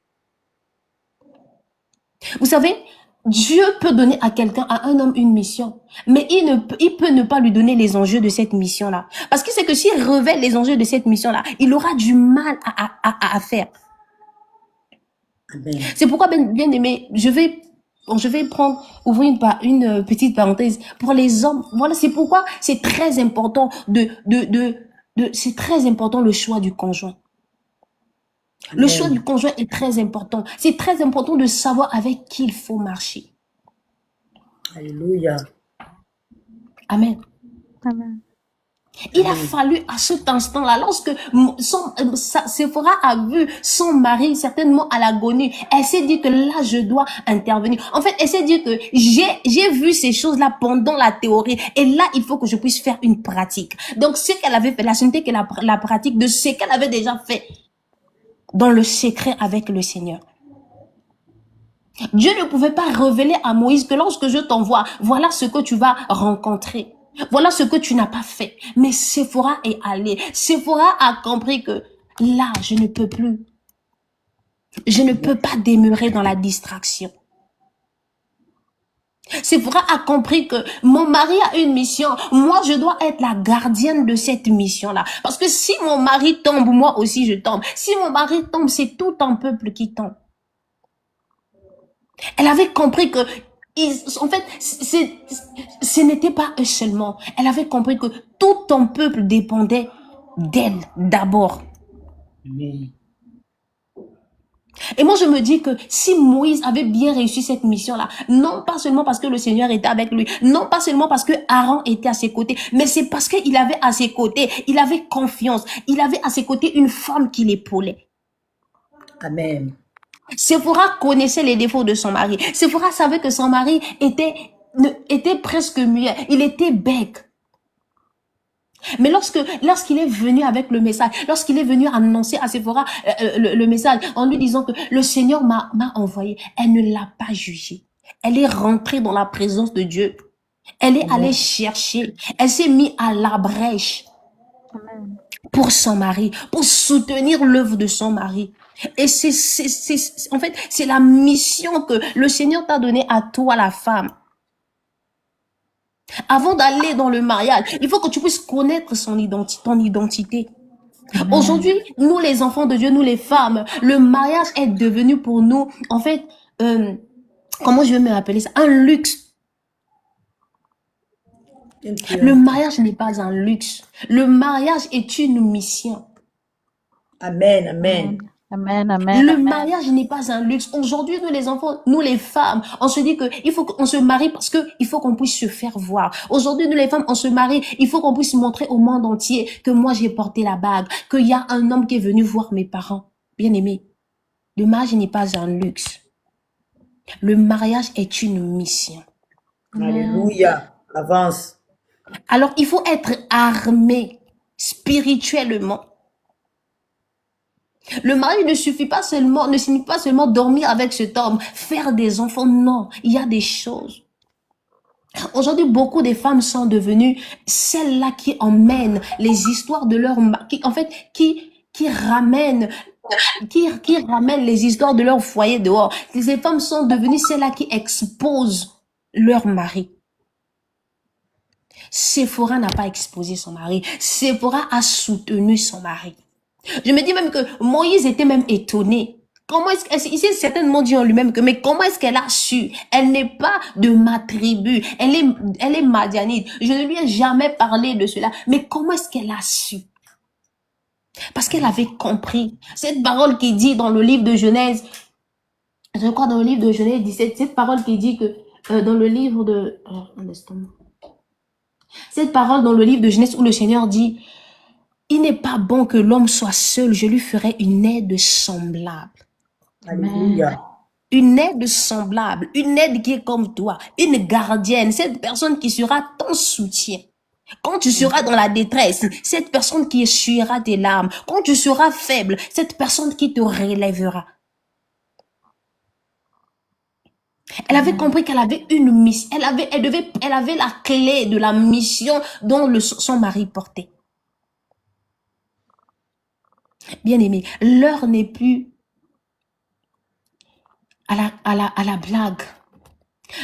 Vous savez, Dieu peut donner à quelqu'un, à un homme une mission, mais il peut ne pas lui donner les enjeux de cette mission-là. Parce que c'est que s'il révèle les enjeux de cette mission-là, il aura du mal à faire.
Amen.
C'est pourquoi, bien aimé, je vais ouvrir une petite parenthèse pour les hommes. Voilà, c'est pourquoi c'est très important c'est très important le choix du conjoint. Le choix du conjoint est très important. C'est très important de savoir avec qui il faut marcher.
Alléluia.
Amen.
Amen.
Il a fallu à cet instant-là, lorsque Séphora a vu son mari certainement à l'agonie, elle s'est dit que là, je dois intervenir. En fait, elle s'est dit que j'ai vu ces choses-là pendant la théorie et là, il faut que je puisse faire une pratique. Donc, ce qu'elle avait fait, ce n'était que la pratique de ce qu'elle avait déjà fait dans le secret avec le Seigneur. Dieu ne pouvait pas révéler à Moïse que lorsque je t'envoie, voilà ce que tu vas rencontrer. Voilà ce que tu n'as pas fait. Mais Séphora est allée. Séphora a compris que là, je ne peux plus. Je ne peux pas demeurer dans la distraction. Séphora a compris que mon mari a une mission. Moi, je dois être la gardienne de cette mission-là. Parce que si mon mari tombe, moi aussi je tombe. Si mon mari tombe, c'est tout un peuple qui tombe. Elle avait compris que en fait, ce n'était pas eux seulement. Elle avait compris que tout ton peuple dépendait d'elle d'abord. Et moi, je me dis que si Moïse avait bien réussi cette mission-là, non pas seulement parce que le Seigneur était avec lui, non pas seulement parce que Aaron était à ses côtés, mais c'est parce qu'il avait à ses côtés, il avait confiance, il avait à ses côtés une femme qui l'épaulait.
Amen.
Séphora connaissait les défauts de son mari. Séphora savait que son mari était presque muet. Il était bègue. Mais lorsqu'il est venu avec le message, lorsqu'il est venu annoncer à Séphora le message en lui disant que le Seigneur m'a envoyé, elle ne l'a pas jugé. Elle est rentrée dans la présence de Dieu. Elle est allée chercher. Elle s'est mise à la brèche pour son mari, pour soutenir l'œuvre de son mari. Et en fait, c'est la mission que le Seigneur t'a donnée à toi, la femme. Avant d'aller dans le mariage, il faut que tu puisses connaître ton identité. Aujourd'hui, nous les enfants de Dieu, nous les femmes, le mariage est devenu pour nous, en fait, comment je vais me rappeler ça? Un luxe. Le mariage n'est pas un luxe. Le mariage est une mission.
Amen, amen.
Amen, amen,
Le
amen.
mariage n'est pas un luxe. Aujourd'hui, nous les enfants, nous les femmes, on se dit que il faut qu'on se marie parce que il faut qu'on puisse se faire voir. Aujourd'hui, nous les femmes, on se marie, il faut qu'on puisse montrer au monde entier que moi j'ai porté la bague, qu'il y a un homme qui est venu voir mes parents. Bien aimé, le mariage n'est pas un luxe. Le mariage est une mission.
Alléluia. Avance.
Alors, il faut être armé spirituellement. Le mariage ne signifie pas seulement dormir avec cet homme, faire des enfants. Non, il y a des choses. Aujourd'hui, beaucoup de femmes sont devenues celles-là qui emmènent les histoires de leur mari, qui ramènent les histoires de leur foyer dehors. Ces femmes sont devenues celles-là qui exposent leur mari. Séphora n'a pas exposé son mari. Séphora a soutenu son mari. Je me dis même que Moïse était même étonné. Comment est-ce qu'elle, ici, certainement dit en lui-même que, mais comment est-ce qu'elle a su? Elle n'est pas de ma tribu. Elle est madianite. Je ne lui ai jamais parlé de cela. Mais comment est-ce qu'elle a su? Parce qu'elle avait compris. Cette parole qui dit dans le livre de Genèse, je crois dans le livre de Genèse 17, cette parole qui dit que, dans le livre de, cette parole dans le livre de Genèse où le Seigneur dit, il n'est pas bon que l'homme soit seul, je lui ferai une aide semblable.
Alléluia.
Une aide semblable, une aide qui est comme toi, une gardienne, cette personne qui sera ton soutien. Quand tu seras dans la détresse, cette personne qui essuiera tes larmes. Quand tu seras faible, cette personne qui te relèvera. Elle avait compris qu'elle avait une mission, elle avait la clé de la mission dont son mari portait. Bien aimé, l'heure n'est plus à la blague.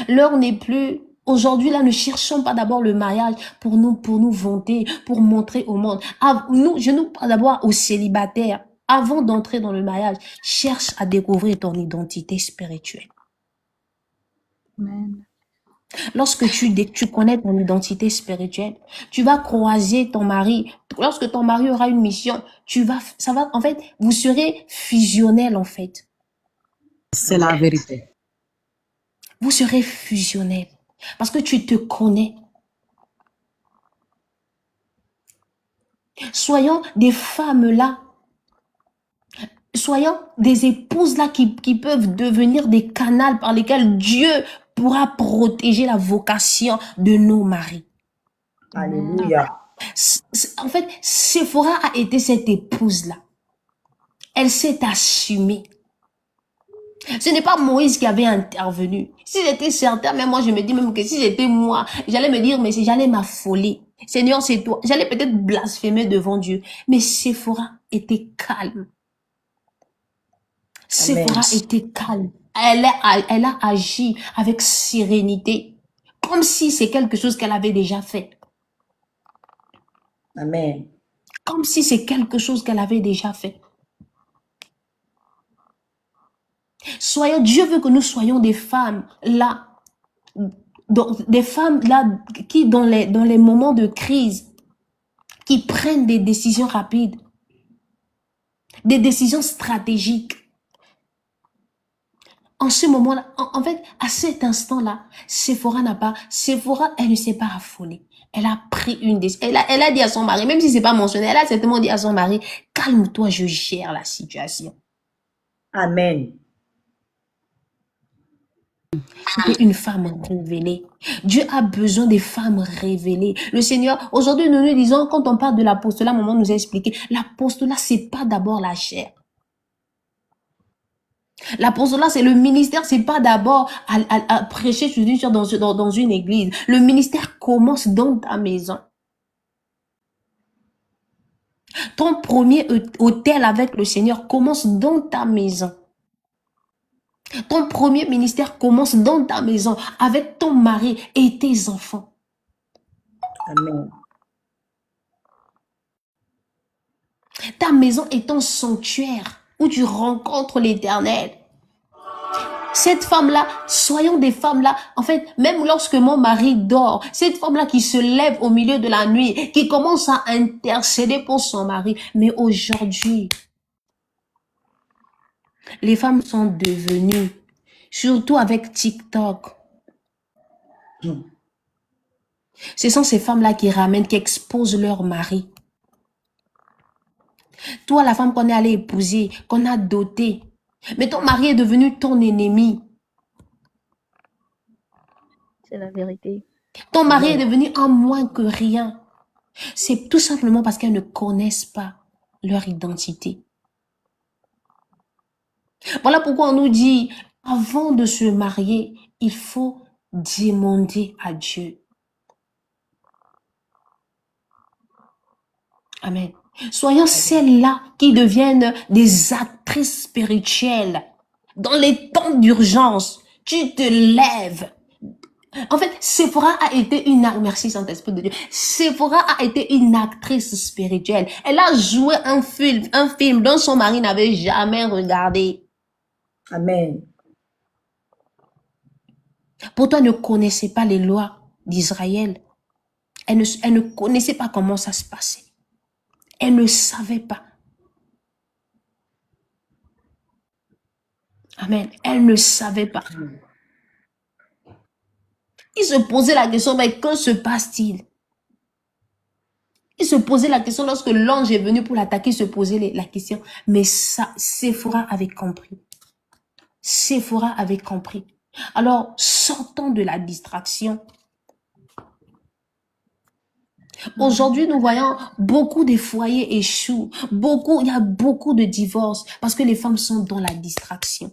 L'heure n'est plus, aujourd'hui là, ne cherchons pas d'abord le mariage pour nous vanter, pour montrer au monde. Je nous parle d'abord aux célibataires. Avant d'entrer dans le mariage, cherche à découvrir ton identité spirituelle.
Amen.
Lorsque tu connais ton identité spirituelle, tu vas croiser ton mari. Lorsque ton mari aura une mission, en fait, vous serez fusionnels, en fait.
C'est la vérité.
Vous serez fusionnels. Parce que tu te connais. Soyons des femmes là. Soyons des épouses là qui peuvent devenir des canaux par lesquels Dieu pourra protéger la vocation de nos maris.
Alléluia.
En fait, Séphora a été cette épouse-là. Elle s'est assumée. Ce n'est pas Moïse qui avait intervenu. Si j'étais certain, même moi, je me dis même que si j'étais moi, j'allais me dire, mais si j'allais m'affoler. Seigneur, c'est toi. J'allais peut-être blasphémer devant Dieu. Mais Séphora était calme. Séphora était calme. Elle a agi avec sérénité. Comme si c'est quelque chose qu'elle avait déjà fait.
Amen.
Comme si c'est quelque chose qu'elle avait déjà fait. Dieu veut que nous soyons des femmes là, qui dans les moments de crise, qui prennent des décisions rapides, des décisions stratégiques. En ce moment-là, en fait, à cet instant-là, Séphora, elle ne s'est pas affolée. Elle a pris une décision. Elle a dit à son mari, même si c'est pas mentionné, elle a certainement dit à son mari, calme-toi, je gère la situation.
Amen.
C'était une femme révélée. Dieu a besoin des femmes révélées. Le Seigneur, aujourd'hui, nous disons, quand on parle de l'apostolat, maman nous a expliqué, l'apostolat, c'est pas d'abord la chair. L'apostolat, c'est le ministère, c'est pas d'abord à prêcher dans une église. Le ministère commence dans ta maison. Ton premier hôtel avec le Seigneur commence dans ta maison. Ton premier ministère commence dans ta maison avec ton mari et tes enfants.
Amen.
Ta maison est ton sanctuaire où tu rencontres l'Éternel. Cette femme-là, soyons des femmes-là. En fait, même lorsque mon mari dort, cette femme-là qui se lève au milieu de la nuit, qui commence à intercéder pour son mari. Mais aujourd'hui, les femmes sont devenues, surtout avec TikTok. Ce sont ces femmes-là qui ramènent, qui exposent leur mari. Toi, la femme qu'on est allé épouser, qu'on a dotée, mais ton mari est devenu ton ennemi.
C'est la vérité.
Ton mari est devenu un moins que rien. C'est tout simplement parce qu'elles ne connaissent pas leur identité. Voilà pourquoi on nous dit, avant de se marier, il faut demander à Dieu. Amen. Soyons celles-là qui deviennent des actrices spirituelles. Dans les temps d'urgence, tu te lèves. En fait, Séphora a été merci Saint-Esprit de Dieu. Séphora a été une actrice spirituelle. Elle a joué un film dont son mari n'avait jamais regardé.
Amen.
Pourtant, elle ne connaissait pas les lois d'Israël. Elle ne connaissait pas comment ça se passait. Elle ne savait pas. Amen. Elle ne savait pas. Il se posait la question, mais que se passe-t-il? Il se posait la question lorsque l'ange est venu pour l'attaquer, il se posait la question. Mais ça, Séphora avait compris. Séphora avait compris. Alors, sortons de la distraction. Aujourd'hui, nous voyons beaucoup de foyers échouent. Il y a beaucoup de divorces parce que les femmes sont dans la distraction.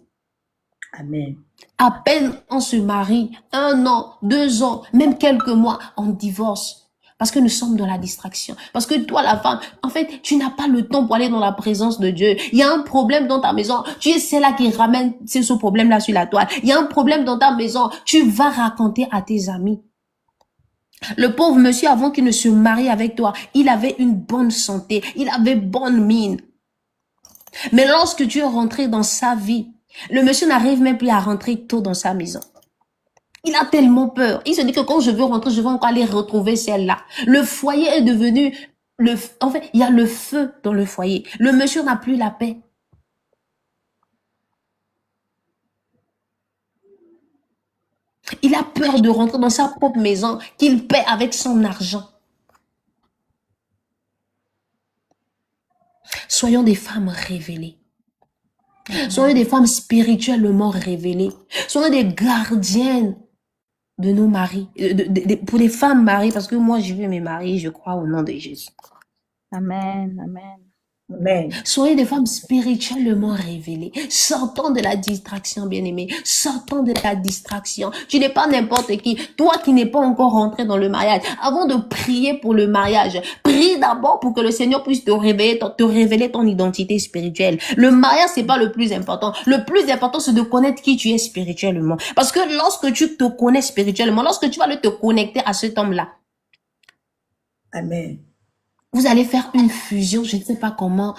Amen.
À peine on se marie, 1 an, 2 ans, même quelques mois, on divorce. Parce que nous sommes dans la distraction. Parce que toi, la femme, en fait, tu n'as pas le temps pour aller dans la présence de Dieu. Il y a un problème dans ta maison. Tu es celle-là qui ramène ce problème-là sur la toile. Il y a un problème dans ta maison. Tu vas raconter à tes amis. Le pauvre monsieur, avant qu'il ne se marie avec toi, il avait une bonne santé. Il avait bonne mine. Mais lorsque tu es rentré dans sa vie, le monsieur n'arrive même plus à rentrer tôt dans sa maison. Il a tellement peur. Il se dit que quand je veux rentrer, je vais encore aller retrouver celle-là. Le foyer est devenu... En fait, il y a le feu dans le foyer. Le monsieur n'a plus la paix. Il a peur de rentrer dans sa propre maison qu'il paie avec son argent. Soyons des femmes révélées. Soyons des femmes spirituellement révélées. Soyons des gardiennes de nos maris, pour les femmes mariées, parce que moi, je veux me marier, je crois au nom de Jésus.
Amen, amen.
Amen.
Soyez des femmes spirituellement révélées. Sortons de la distraction, bien-aimés. Sortons de la distraction. Tu n'es pas n'importe qui. Toi qui n'es pas encore rentré dans le mariage, avant de prier pour le mariage, prie d'abord pour que le Seigneur puisse te révéler ton identité spirituelle. Le mariage, c'est pas le plus important. Le plus important, c'est de connaître qui tu es spirituellement. Parce que lorsque tu te connais spirituellement, lorsque tu vas te connecter à cet homme-là,
Amen.
vous allez faire une fusion, je ne sais pas comment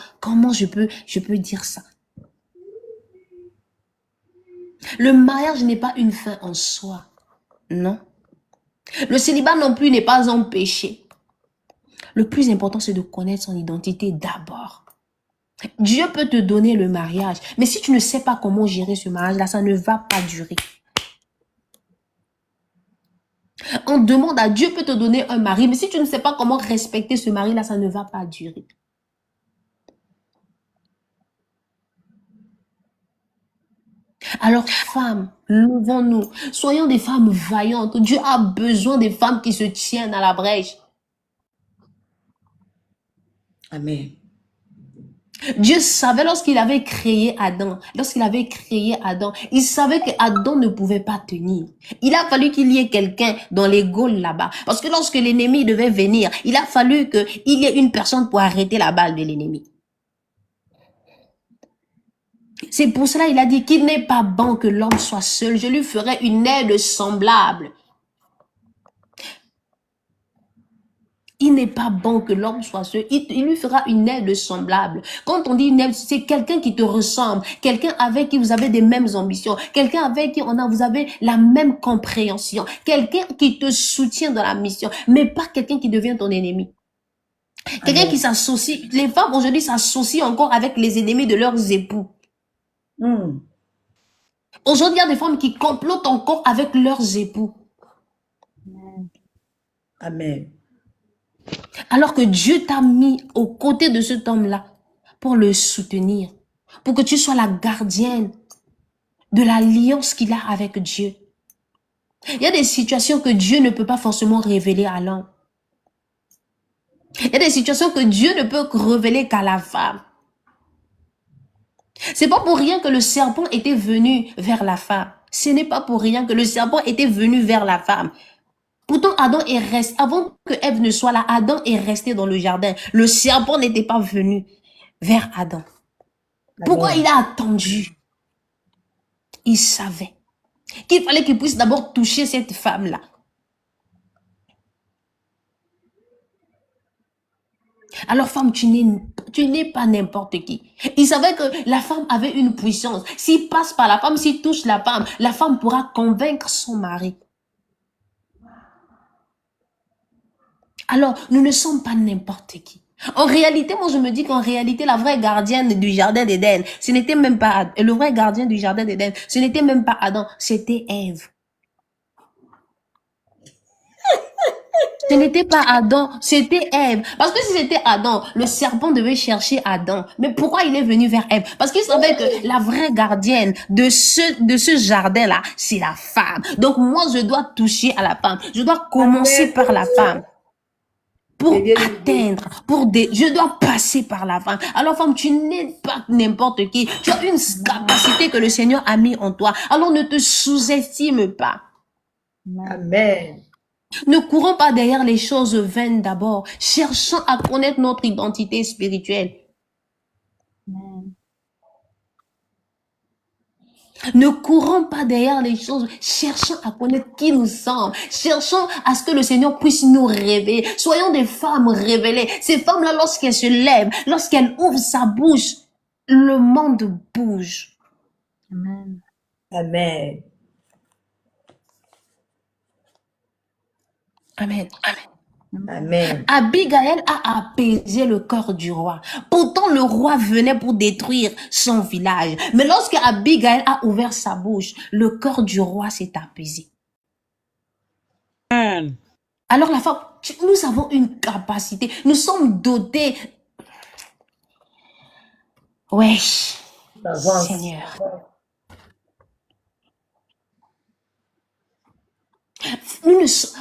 je peux dire ça. Le mariage n'est pas une fin en soi, non. Le célibat non plus n'est pas un péché. Le plus important, c'est de connaître son identité d'abord. Dieu peut te donner le mariage, mais si tu ne sais pas comment gérer ce mariage-là, ça ne va pas durer. On demande à Dieu peut te donner un mari, mais si tu ne sais pas comment respecter ce mari-là, ça ne va pas durer. Alors, femmes, levons-nous. Soyons des femmes vaillantes. Dieu a besoin des femmes qui se tiennent à la brèche.
Amen.
Dieu savait lorsqu'il avait créé Adam, il savait que Adam ne pouvait pas tenir. Il a fallu qu'il y ait quelqu'un dans les Gaules là-bas. Parce que lorsque l'ennemi devait venir, il a fallu qu'il y ait une personne pour arrêter la balle de l'ennemi. C'est pour cela qu'il a dit qu'il n'est pas bon que l'homme soit seul. Je lui ferai une aide semblable. Il n'est pas bon que l'homme soit seul. Il lui fera une aide semblable. Quand on dit une aide, c'est quelqu'un qui te ressemble, quelqu'un avec qui vous avez des mêmes ambitions, quelqu'un avec qui vous avez la même compréhension, quelqu'un qui te soutient dans la mission, mais pas quelqu'un qui devient ton ennemi. Quelqu'un qui s'associe. Les femmes aujourd'hui s'associent encore avec les ennemis de leurs époux. Aujourd'hui, il y a des femmes qui complotent encore avec leurs époux.
Amen.
Alors que Dieu t'a mis aux côtés de cet homme-là pour le soutenir, pour que tu sois la gardienne de l'alliance qu'il a avec Dieu. Il y a des situations que Dieu ne peut pas forcément révéler à l'homme. Il y a des situations que Dieu ne peut révéler qu'à la femme. C'est pas pour rien que le serpent était venu vers la femme. Ce n'est pas pour rien que le serpent était venu vers la femme. Pourtant, Adam est resté, avant que Ève ne soit là, Adam est resté dans le jardin. Le serpent n'était pas venu vers Adam. Pourquoi il a attendu? Il savait qu'il fallait qu'il puisse d'abord toucher cette femme-là. Alors, femme, tu n'es pas n'importe qui. Il savait que la femme avait une puissance. S'il passe par la femme, s'il touche la femme pourra convaincre son mari. Alors, nous ne sommes pas n'importe qui. En réalité, moi, je me dis qu'en réalité, la vraie gardienne du jardin d'Éden, ce n'était même pas le vrai gardien du jardin d'Éden, ce n'était même pas Adam, c'était Ève. Ce n'était pas Adam, c'était Ève. Parce que si c'était Adam, le serpent devait chercher Adam. Mais pourquoi il est venu vers Ève? Parce qu'il savait que la vraie gardienne de ce jardin-là, c'est la femme. Donc moi, je dois toucher à la femme. Je dois commencer par la femme. Pour atteindre, je dois passer par la femme. Alors femme, tu n'es pas n'importe qui. Tu as une capacité que le Seigneur a mis en toi. Alors ne te sous-estime pas.
Amen.
Ne courons pas derrière les choses vaines d'abord. Cherchons à connaître notre identité spirituelle.
Amen.
Ne courons pas derrière les choses. Cherchons à connaître qui nous sommes. Cherchons à ce que le Seigneur puisse nous révéler. Soyons des femmes révélées. Ces femmes-là, lorsqu'elles se lèvent, lorsqu'elles ouvrent sa bouche, le monde bouge.
Amen.
Amen.
Amen.
Amen.
Abigail a apaisé le cœur du roi. Pourtant, le roi venait pour détruire son village. Mais lorsque Abigail a ouvert sa bouche, le cœur du roi s'est apaisé.
Amen.
Alors la femme, nous avons une capacité. Nous sommes dotés. Ouais,
Avance.
Seigneur.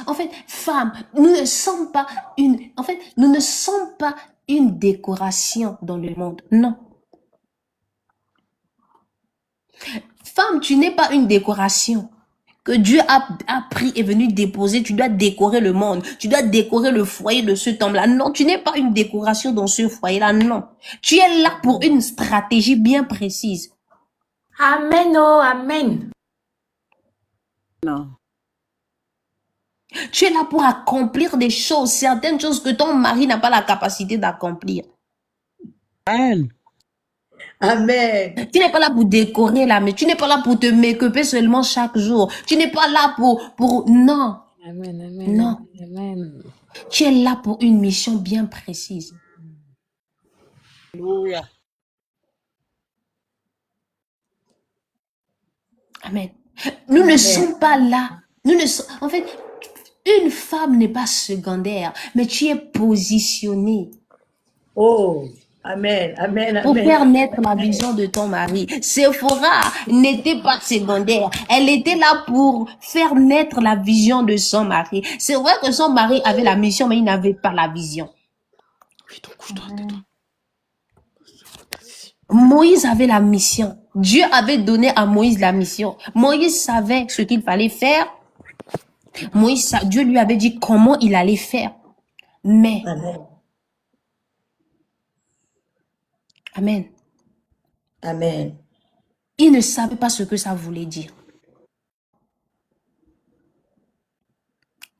En fait, femmes, nous ne sommes pas une décoration dans le monde. Non. Femme, tu n'es pas une décoration que Dieu a pris et venu déposer. Tu dois décorer le monde. Tu dois décorer le foyer de cet homme-là. Non, tu n'es pas une décoration dans ce foyer-là. Non. Tu es là pour une stratégie bien précise.
Amen, oh, amen.
Non.
Tu es là pour accomplir des choses, certaines choses que ton mari n'a pas la capacité d'accomplir.
Amen.
Amen.
Tu n'es pas là pour décorer là, mais tu n'es pas là pour te make-upper seulement chaque jour. Tu n'es pas là pour... Non.
Amen, amen.
Non.
Amen.
Tu es là pour une mission bien précise.
Alléluia.
Amen. Nous ne sommes pas là. En fait, une femme n'est pas secondaire, mais tu es positionné.
Oh. Amen. Amen.
Pour
Amen.
faire naître la vision de ton mari. Sephora n'était pas secondaire. Elle était là pour faire naître la vision de son mari. C'est vrai que son mari avait la mission, mais il n'avait pas la vision.
Amen.
Moïse avait la mission. Dieu avait donné à Moïse la mission. Moïse savait ce qu'il fallait faire. Dieu lui avait dit comment il allait faire. Mais,
Amen.
amen,
Amen.
il ne savait pas ce que ça voulait dire.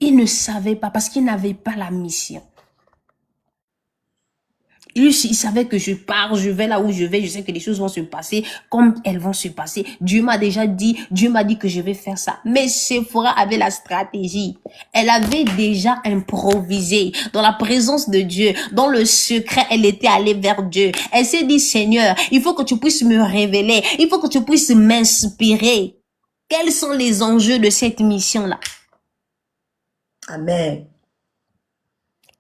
Il ne savait pas parce qu'il n'avait pas la mission. Il savait que je pars, je vais là où je vais, je sais que les choses vont se passer comme elles vont se passer. Dieu m'a dit que je vais faire ça. Mais Sephora avait la stratégie. Elle avait déjà improvisé dans la présence de Dieu. Dans le secret, elle était allée vers Dieu. Elle s'est dit, Seigneur, il faut que tu puisses me révéler. Il faut que tu puisses m'inspirer. Quels sont les enjeux de cette mission-là?
Amen.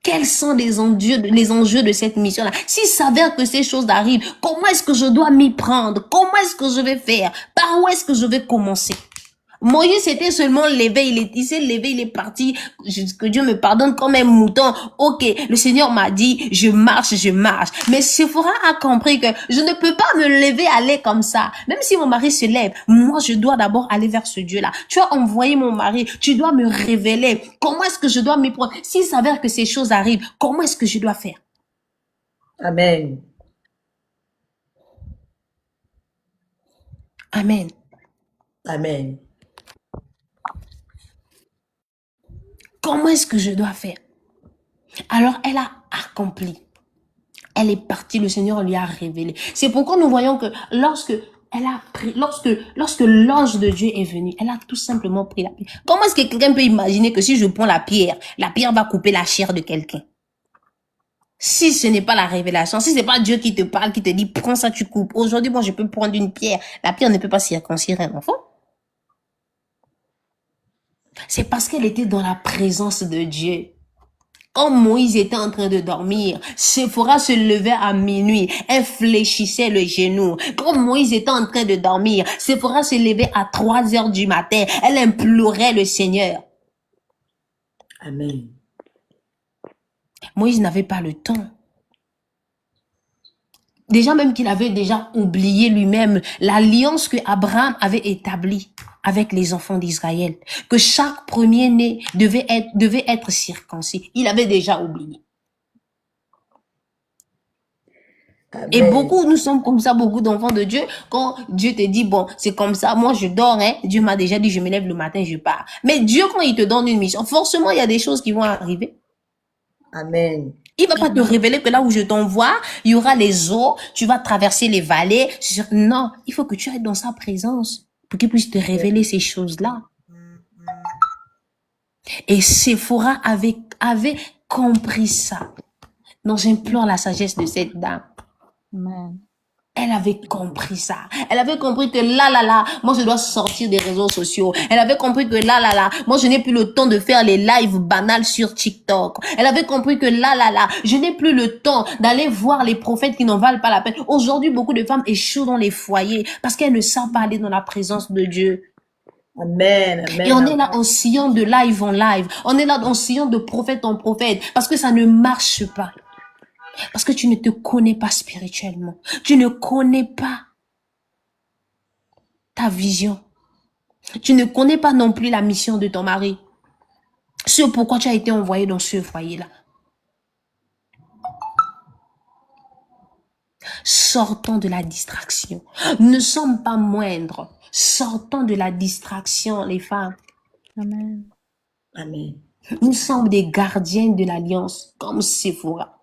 Quels sont les enjeux de cette mission-là? S'il s'avère que ces choses arrivent, comment est-ce que je dois m'y prendre? Comment est-ce que je vais faire? Par où est-ce que je vais commencer? Moïse s'était seulement levé, il s'est levé, il est parti, que Dieu me pardonne, comme un mouton. Ok, le Seigneur m'a dit, je marche. Mais Sephora a compris que je ne peux pas me lever, aller comme ça. Même si mon mari se lève, moi je dois d'abord aller vers ce Dieu-là. Tu as envoyé mon mari, tu dois me révéler. Comment est-ce que je dois m'y prendre? S'il s'avère que ces choses arrivent, comment est-ce que je dois faire?
Amen.
Amen.
Amen.
Comment est-ce que je dois faire? Alors, elle a accompli. Elle est partie, le Seigneur lui a révélé. C'est pourquoi nous voyons que lorsque l'ange de Dieu est venu, elle a tout simplement pris la pierre. Comment est-ce que quelqu'un peut imaginer que si je prends la pierre va couper la chair de quelqu'un? Si ce n'est pas la révélation, si c'est pas Dieu qui te parle, qui te dit, prends ça, tu coupes. Aujourd'hui, moi, je peux prendre une pierre. La pierre ne peut pas circoncire un enfant. C'est parce qu'elle était dans la présence de Dieu. Quand Moïse était en train de dormir, Sephora se levait à minuit, elle fléchissait le genou. Quand Moïse était en train de dormir, Sephora se levait à 3 heures du matin, elle implorait le Seigneur.
Amen.
Moïse n'avait pas le temps. Déjà même qu'il avait déjà oublié lui-même l'alliance que Abraham avait établie avec les enfants d'Israël, que chaque premier-né devait être circoncis. Il avait déjà oublié.
Amen.
Et nous sommes comme ça, beaucoup d'enfants de Dieu. Quand Dieu te dit, bon, c'est comme ça, moi je dors, hein. Dieu m'a déjà dit, je me lève le matin, je pars. Mais Dieu, quand il te donne une mission, forcément, il y a des choses qui vont arriver.
Amen.
Il va pas te révéler que là où je t'envoie, il y aura les eaux, tu vas traverser les vallées. Non, il faut que tu ailles dans sa présence pour qu'il puisse te révéler ces choses-là. Et Sephora avait compris ça. Donc j'implore la sagesse de cette dame.
Amen.
Elle avait compris ça. Elle avait compris que là, moi je dois sortir des réseaux sociaux. Elle avait compris que là, moi je n'ai plus le temps de faire les lives banals sur TikTok. Elle avait compris que là, je n'ai plus le temps d'aller voir les prophètes qui n'en valent pas la peine. Aujourd'hui, beaucoup de femmes échouent dans les foyers parce qu'elles ne savent pas aller dans la présence de Dieu.
Amen. Amen.
Et on est là en sillon de live en live. On est là en sillon de prophète en prophète parce que ça ne marche pas. Parce que tu ne te connais pas spirituellement. Tu ne connais pas ta vision. Tu ne connais pas non plus la mission de ton mari. Ce pourquoi tu as été envoyé dans ce foyer-là. Sortons de la distraction. Nous ne sommes pas moindres. Sortons de la distraction, les femmes.
Amen.
Amen.
Nous sommes des gardiens de l'alliance, comme Sephora.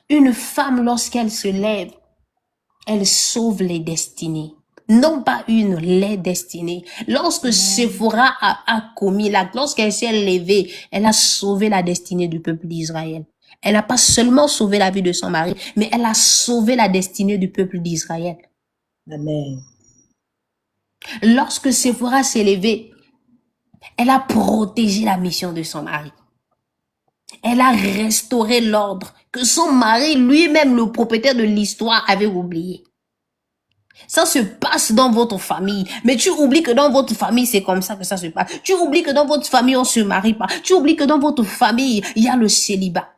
Une femme, lorsqu'elle se lève, elle sauve les destinées. Non pas les destinées. Lorsque Sephora a commis l'acte, lorsqu'elle s'est levée, elle a sauvé la destinée du peuple d'Israël. Elle n'a pas seulement sauvé la vie de son mari, mais elle a sauvé la destinée du peuple d'Israël.
Amen.
Lorsque Sephora s'est levée, elle a protégé la mission de son mari. Elle a restauré l'ordre que son mari, lui-même, le propriétaire de l'histoire, avait oublié. Ça se passe dans votre famille. Mais tu oublies que dans votre famille, c'est comme ça que ça se passe. Tu oublies que dans votre famille, on se marie pas. Tu oublies que dans votre famille, il y a le célibat.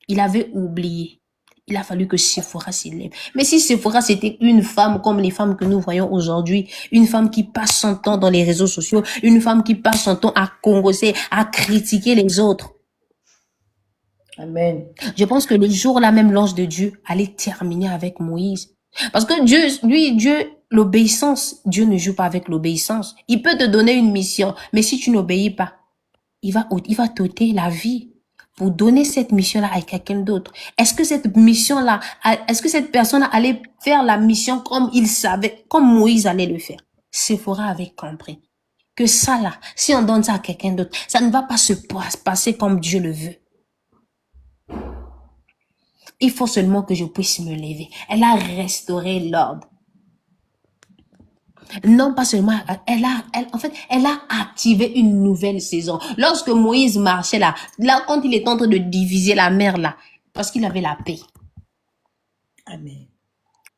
Il avait oublié. Il a fallu que Séphora s'élève. Mais si Séphora, c'était une femme comme les femmes que nous voyons aujourd'hui, une femme qui passe son temps dans les réseaux sociaux, une femme qui passe son temps à congosser, à critiquer les autres.
Amen.
Je pense que le jour là même, l'ange de Dieu allait terminer avec Moïse. Parce que Dieu, l'obéissance, Dieu ne joue pas avec l'obéissance. Il peut te donner une mission, mais si tu n'obéis pas, il va t'ôter la vie pour donner cette mission-là à quelqu'un d'autre. Est-ce que cette mission-là, est-ce que cette personne allait faire la mission comme il savait, comme Moïse allait le faire? Séphora avait compris que ça là, si on donne ça à quelqu'un d'autre, ça ne va pas se passer comme Dieu le veut. Il faut seulement que je puisse me lever. Elle a restauré l'ordre. Non, pas seulement, elle a activé une nouvelle saison. Lorsque Moïse marchait là, quand il est en train de diviser la mer là, parce qu'il avait la paix.
Amen.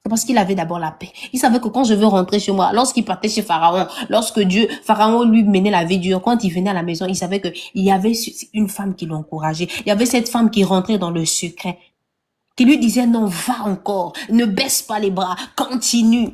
Parce qu'il avait d'abord la paix. Il savait que quand je veux rentrer chez moi, lorsqu'il partait chez Pharaon, Pharaon lui menait la vie dure, quand il venait à la maison, il savait qu'il y avait une femme qui l'encourageait. Il y avait cette femme qui rentrait dans le secret, qui lui disait non, va encore, ne baisse pas les bras, continue.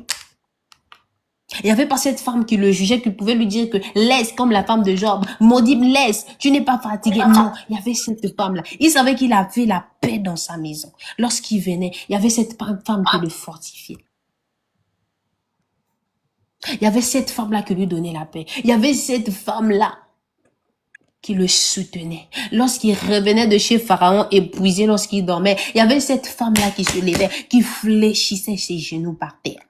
Il n'y avait pas cette femme qui le jugeait, qui pouvait lui dire que laisse, comme la femme de Job, maudit, laisse, tu n'es pas fatigué. Non, il y avait cette femme-là. Il savait qu'il avait la paix dans sa maison. Lorsqu'il venait, il y avait cette femme qui le fortifiait. Il y avait cette femme-là qui lui donnait la paix. Il y avait cette femme-là qui le soutenait. Lorsqu'il revenait de chez Pharaon épuisé, lorsqu'il dormait, il y avait cette femme-là qui se levait, qui fléchissait ses genoux par terre.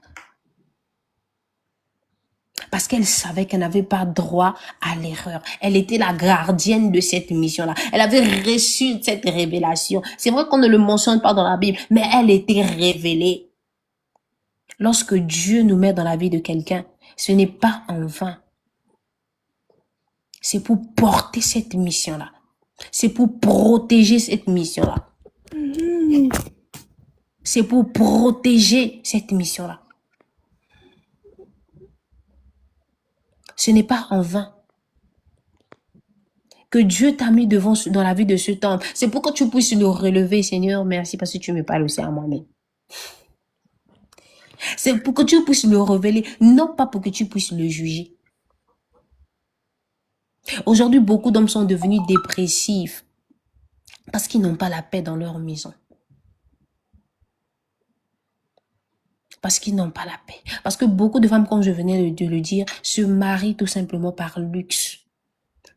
Parce qu'elle savait qu'elle n'avait pas droit à l'erreur. Elle était la gardienne de cette mission-là. Elle avait reçu cette révélation. C'est vrai qu'on ne le mentionne pas dans la Bible, mais elle était révélée. Lorsque Dieu nous met dans la vie de quelqu'un, ce n'est pas en vain. C'est pour porter cette mission-là. C'est pour protéger cette mission-là. C'est pour protéger cette mission-là. Ce n'est pas en vain que Dieu t'a mis dans la vie de cet homme. C'est pour que tu puisses le relever, Seigneur. Merci parce que tu me parles aussi à moi-même. C'est pour que tu puisses le révéler, non pas pour que tu puisses le juger. Aujourd'hui, beaucoup d'hommes sont devenus dépressifs parce qu'ils n'ont pas la paix dans leur maison. Parce qu'ils n'ont pas la paix. Parce que beaucoup de femmes, comme je venais de le dire, se marient tout simplement par luxe.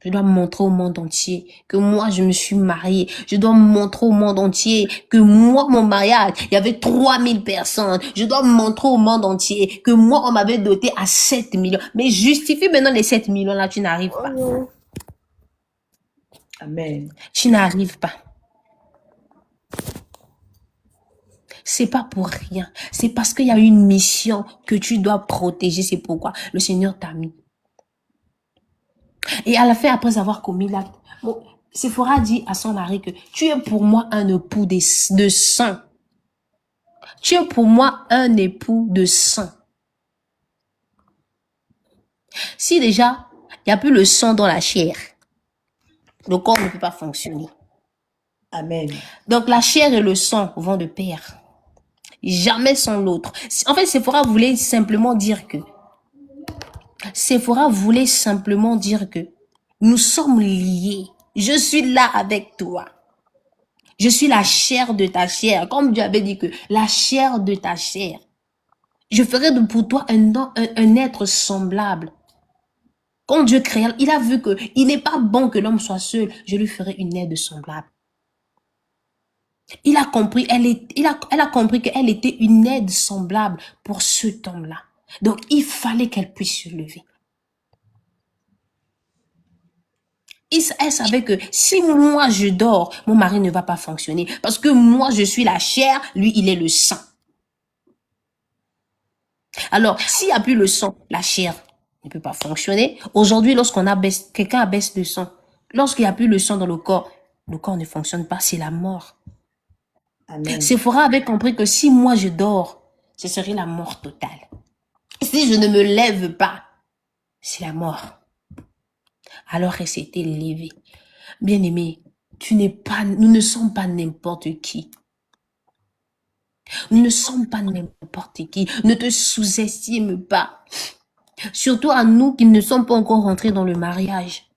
Je dois montrer au monde entier que moi, je me suis mariée. Je dois montrer au monde entier que moi, mon mariage, il y avait 3000 personnes. Je dois montrer au monde entier que moi, on m'avait doté à 7 millions. Mais justifie maintenant les 7 millions-là, tu n'arrives pas.
Amen.
Tu n'arrives pas. C'est pas pour rien. C'est parce qu'il y a une mission que tu dois protéger. C'est pourquoi le Seigneur t'a mis. Et à la fin, après avoir commis l'acte, Séphora dit à son mari que tu es pour moi un époux de sang. Tu es pour moi un époux de sang. Si déjà, il n'y a plus le sang dans la chair, le corps ne peut pas fonctionner.
Amen.
Donc la chair et le sang vont de pair. Jamais sans l'autre. En fait, Séphora voulait simplement dire que nous sommes liés. Je suis là avec toi. Je suis la chair de ta chair. Comme Dieu avait dit que la chair de ta chair. Je ferai pour toi un être semblable. Quand Dieu créa, il a vu que il n'est pas bon que l'homme soit seul. Je lui ferai une aide semblable. Il a compris, elle a compris qu'elle était une aide semblable pour cet homme-là. Donc, il fallait qu'elle puisse se lever. Elle savait que si moi je dors, mon mari ne va pas fonctionner. Parce que moi, je suis la chair, lui, il est le sang. Alors, s'il n'y a plus le sang, la chair ne peut pas fonctionner. Aujourd'hui, lorsqu'on quelqu'un abaisse le sang, lorsqu'il n'y a plus le sang dans le corps, le corps ne fonctionne pas, c'est la mort.
Amen.
Séphora avait compris que si moi je dors, ce serait la mort totale. Si je ne me lève pas, c'est la mort. Alors elle s'était levée. Bien-aimé, nous ne sommes pas n'importe qui. Nous ne sommes pas n'importe qui. Ne te sous-estime pas. Surtout à nous qui ne sommes pas encore rentrés dans le mariage.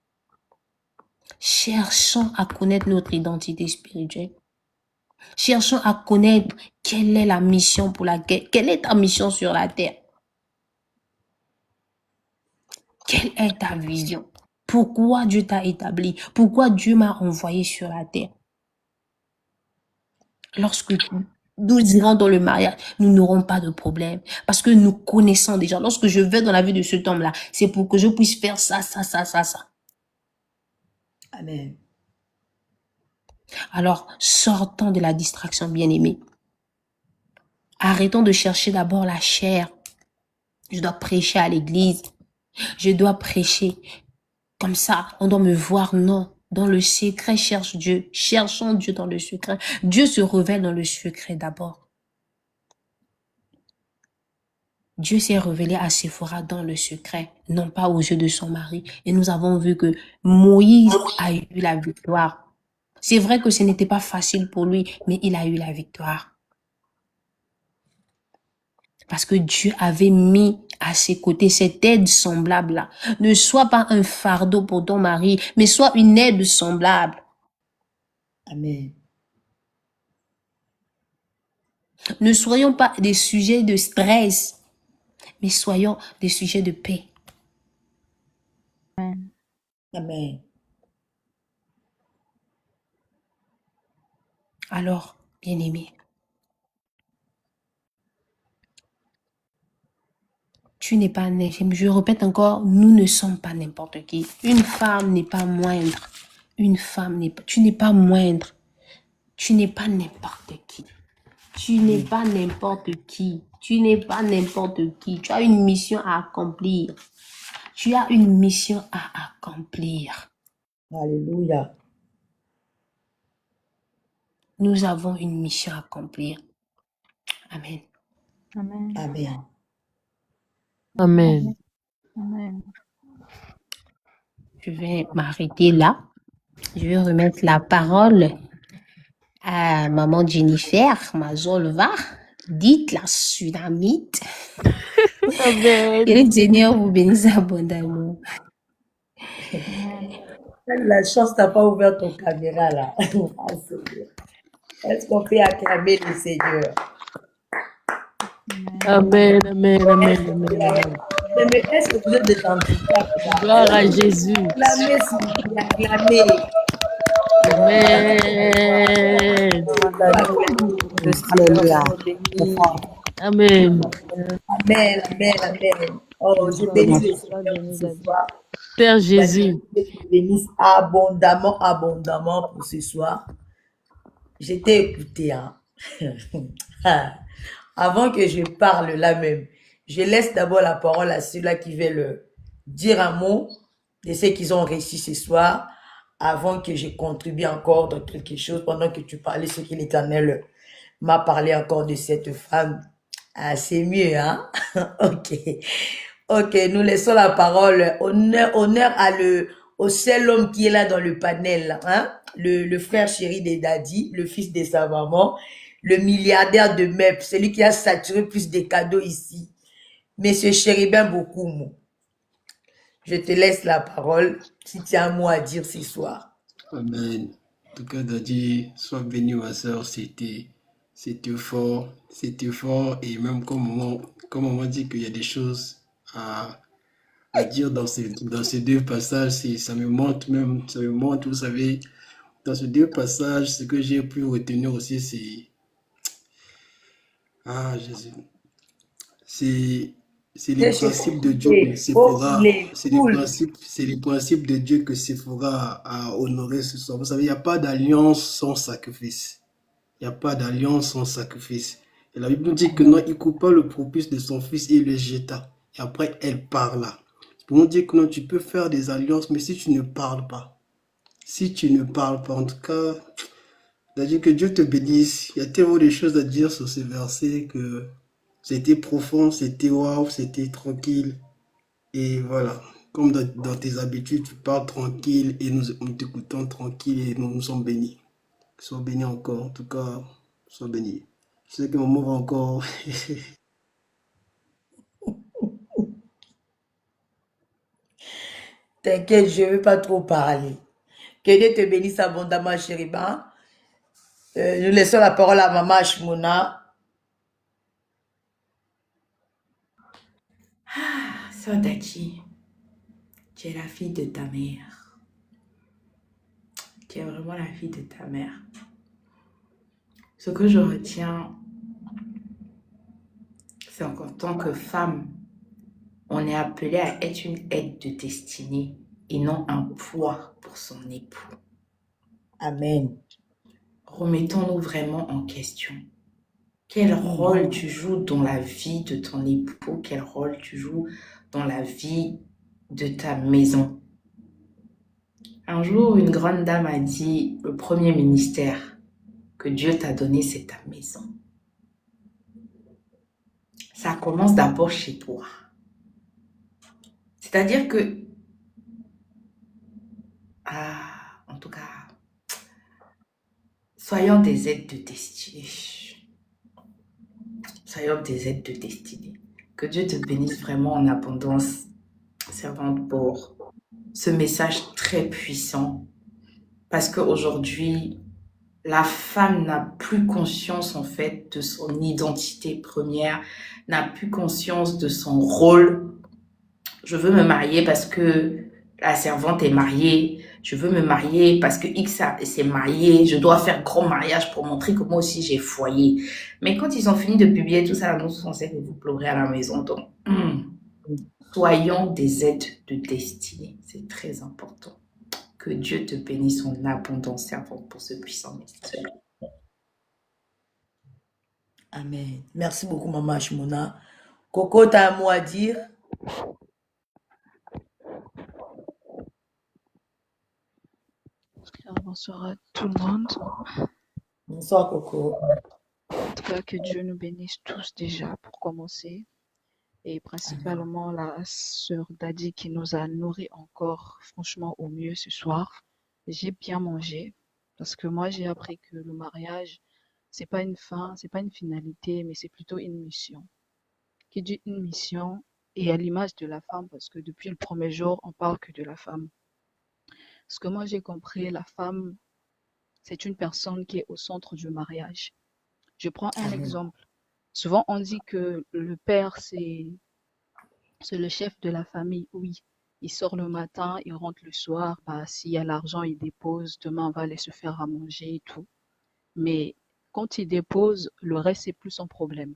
Cherchons à connaître notre identité spirituelle. Cherchons à connaître quelle est la mission pour laquelle, quelle est ta mission sur la terre. Quelle est ta vision? Pourquoi Dieu t'a établi? Pourquoi Dieu m'a envoyé sur la terre? Lorsque nous irons dans le mariage, nous n'aurons pas de problème. Parce que nous connaissons déjà. Lorsque je vais dans la vie de cet homme-là, c'est pour que je puisse faire ça.
Amen.
Alors, sortons de la distraction, bien-aimés. Arrêtons de chercher d'abord la chair. Je dois prêcher à l'église. Je dois prêcher. Comme ça, on doit me voir. Non. Dans le secret, cherche Dieu. Cherchons Dieu dans le secret. Dieu se révèle dans le secret d'abord. Dieu s'est révélé à Séphora dans le secret, non pas aux yeux de son mari. Et nous avons vu que Moïse a eu la victoire. C'est vrai que ce n'était pas facile pour lui, mais il a eu la victoire. Parce que Dieu avait mis à ses côtés cette aide semblable-là. Ne sois pas un fardeau pour ton mari, mais sois une aide semblable.
Amen.
Ne soyons pas des sujets de stress, mais soyons des sujets de paix.
Amen.
Amen.
Alors, bien-aimé, tu n'es pas né. Je répète encore, nous ne sommes pas n'importe qui. Une femme n'est pas moindre. Une femme n'est pas... Tu n'es pas moindre. Tu n'es pas n'importe qui. Tu n'es pas n'importe qui. Tu n'es pas n'importe qui. Tu as une mission à accomplir. Tu as une mission à accomplir.
Alléluia.
Nous avons une mission à accomplir. Amen.
Amen.
Amen.
Amen.
Amen.
Je vais m'arrêter là. Je vais remettre la parole à maman Jennifer, ma Zolva, dite la Sunamite.
Amen.
Et le Seigneur vous bénisse abondamment.
La chance n'a pas ouvert ton caméra là. Ah, Seigneur. Est-ce qu'on peut acclamer le Seigneur?
Amen. Amen. Amen. Amen. Amen.
Mais est-ce que vous êtes des handicapés?
Gloire à Jésus.
Acclamez, s'il vous plaît, acclamez.
Amen.
Alléluia.
Amen.
Amen, amen, amen. Oh, je bénis le Seigneur pour ce soir.
Père Jésus.
Que Dieu te bénisse abondamment, abondamment pour ce soir. J'étais écouté, hein. Avant que je parle là même, je laisse d'abord la parole à ceux-là qui veulent dire un mot de ce qu'ils ont réussi ce soir, avant que je contribue encore dans quelque chose, pendant que tu parlais, ce que l'Éternel m'a parlé encore de cette femme. Ah, c'est mieux, hein? Ok. Ok, nous laissons la parole. Honneur au seul homme qui est là dans le panel, hein? Le frère chéri de Daddy, le fils de sa maman, le milliardaire de MEP, celui qui a saturé plus de cadeaux ici. Monsieur Chéribin Bokoum, je te laisse la parole si tu as un mot à dire ce soir.
Amen. En tout cas, Daddy, sois béni, ma soeur, c'était fort, et même comme on m'a dit qu'il y a des choses à dire dans ces deux passages, ça me montre, vous savez, dans ces deux passages, ce que j'ai pu retenir aussi, c'est, Jésus, c'est les principes de Dieu que Séphora, c'est les principes de Dieu que Séphora a honoré ce soir. Vous savez, il n'y a pas d'alliance sans sacrifice. Il n'y a pas d'alliance sans sacrifice. Et la Bible nous dit que non, il coupa le propice de son fils et il le jeta. Et après, elle parla. C'est pour nous dire que non, tu peux faire des alliances, mais si tu ne parles pas, Si tu ne parles pas, en tout cas, c'est-à-dire que Dieu te bénisse. Il y a tellement de choses à dire sur ce verset que c'était profond, c'était waouh, c'était tranquille. Et voilà, comme dans tes habitudes, tu parles tranquille et nous t'écoutons tranquille et nous sommes bénis. Sois béni encore, en tout cas, sois béni. Je sais que maman va encore.
T'inquiète, je ne veux pas trop parler. Que Dieu te bénisse abondamment, Chériba. Nous laissons la parole à Maman Ashmona.
Sœur Daki, tu es la fille de ta mère. Tu es vraiment la fille de ta mère. Ce que je retiens, c'est qu'en tant que femme, on est appelé à être une aide de destinée et non un poids pour son époux.
Amen.
Remettons-nous vraiment en question. Quel rôle tu joues dans la vie de ton époux? Quel rôle tu joues dans la vie de ta maison? Un jour, une grande dame a dit, le premier ministère que Dieu t'a donné, c'est ta maison. Ça commence d'abord chez toi. C'est-à-dire que, en tout cas, soyons des aides de destinée. Soyons des aides de destinée. Que Dieu te bénisse vraiment en abondance, servante, pour ce message très puissant. Parce qu'aujourd'hui, la femme n'a plus conscience en fait de son identité première, n'a plus conscience de son rôle. Je veux me marier parce que la servante est mariée. Je veux me marier parce que X s'est marié. Je dois faire grand mariage pour montrer que moi aussi j'ai foyer. Mais quand ils ont fini de publier tout ça, l'annonce, on sait que vous pleurez à la maison. Donc, soyons des aides de destinée. C'est très important. Que Dieu te bénisse en abondance, servante, pour ce puissant message.
Amen. Merci beaucoup, Maman Ashmona. Coco, tu as un mot à dire?
Alors, bonsoir à tout le monde.
Bonsoir, Coco.
En tout cas, que Dieu nous bénisse tous déjà pour commencer. Et principalement la sœur Dadi qui nous a nourris encore franchement au mieux ce soir. J'ai bien mangé parce que moi j'ai appris que le mariage, c'est pas une fin, c'est pas une finalité, mais c'est plutôt une mission. Qui dit une mission et à l'image de la femme, parce que depuis le premier jour, on parle que de la femme. Ce que moi j'ai compris, la femme, c'est une personne qui est au centre du mariage. Je prends un exemple. Souvent, on dit que le père, c'est le chef de la famille. Oui, il sort le matin, il rentre le soir. Bah, s'il y a l'argent, il dépose. Demain, on va aller se faire à manger et tout. Mais quand il dépose, le reste, c'est plus son problème.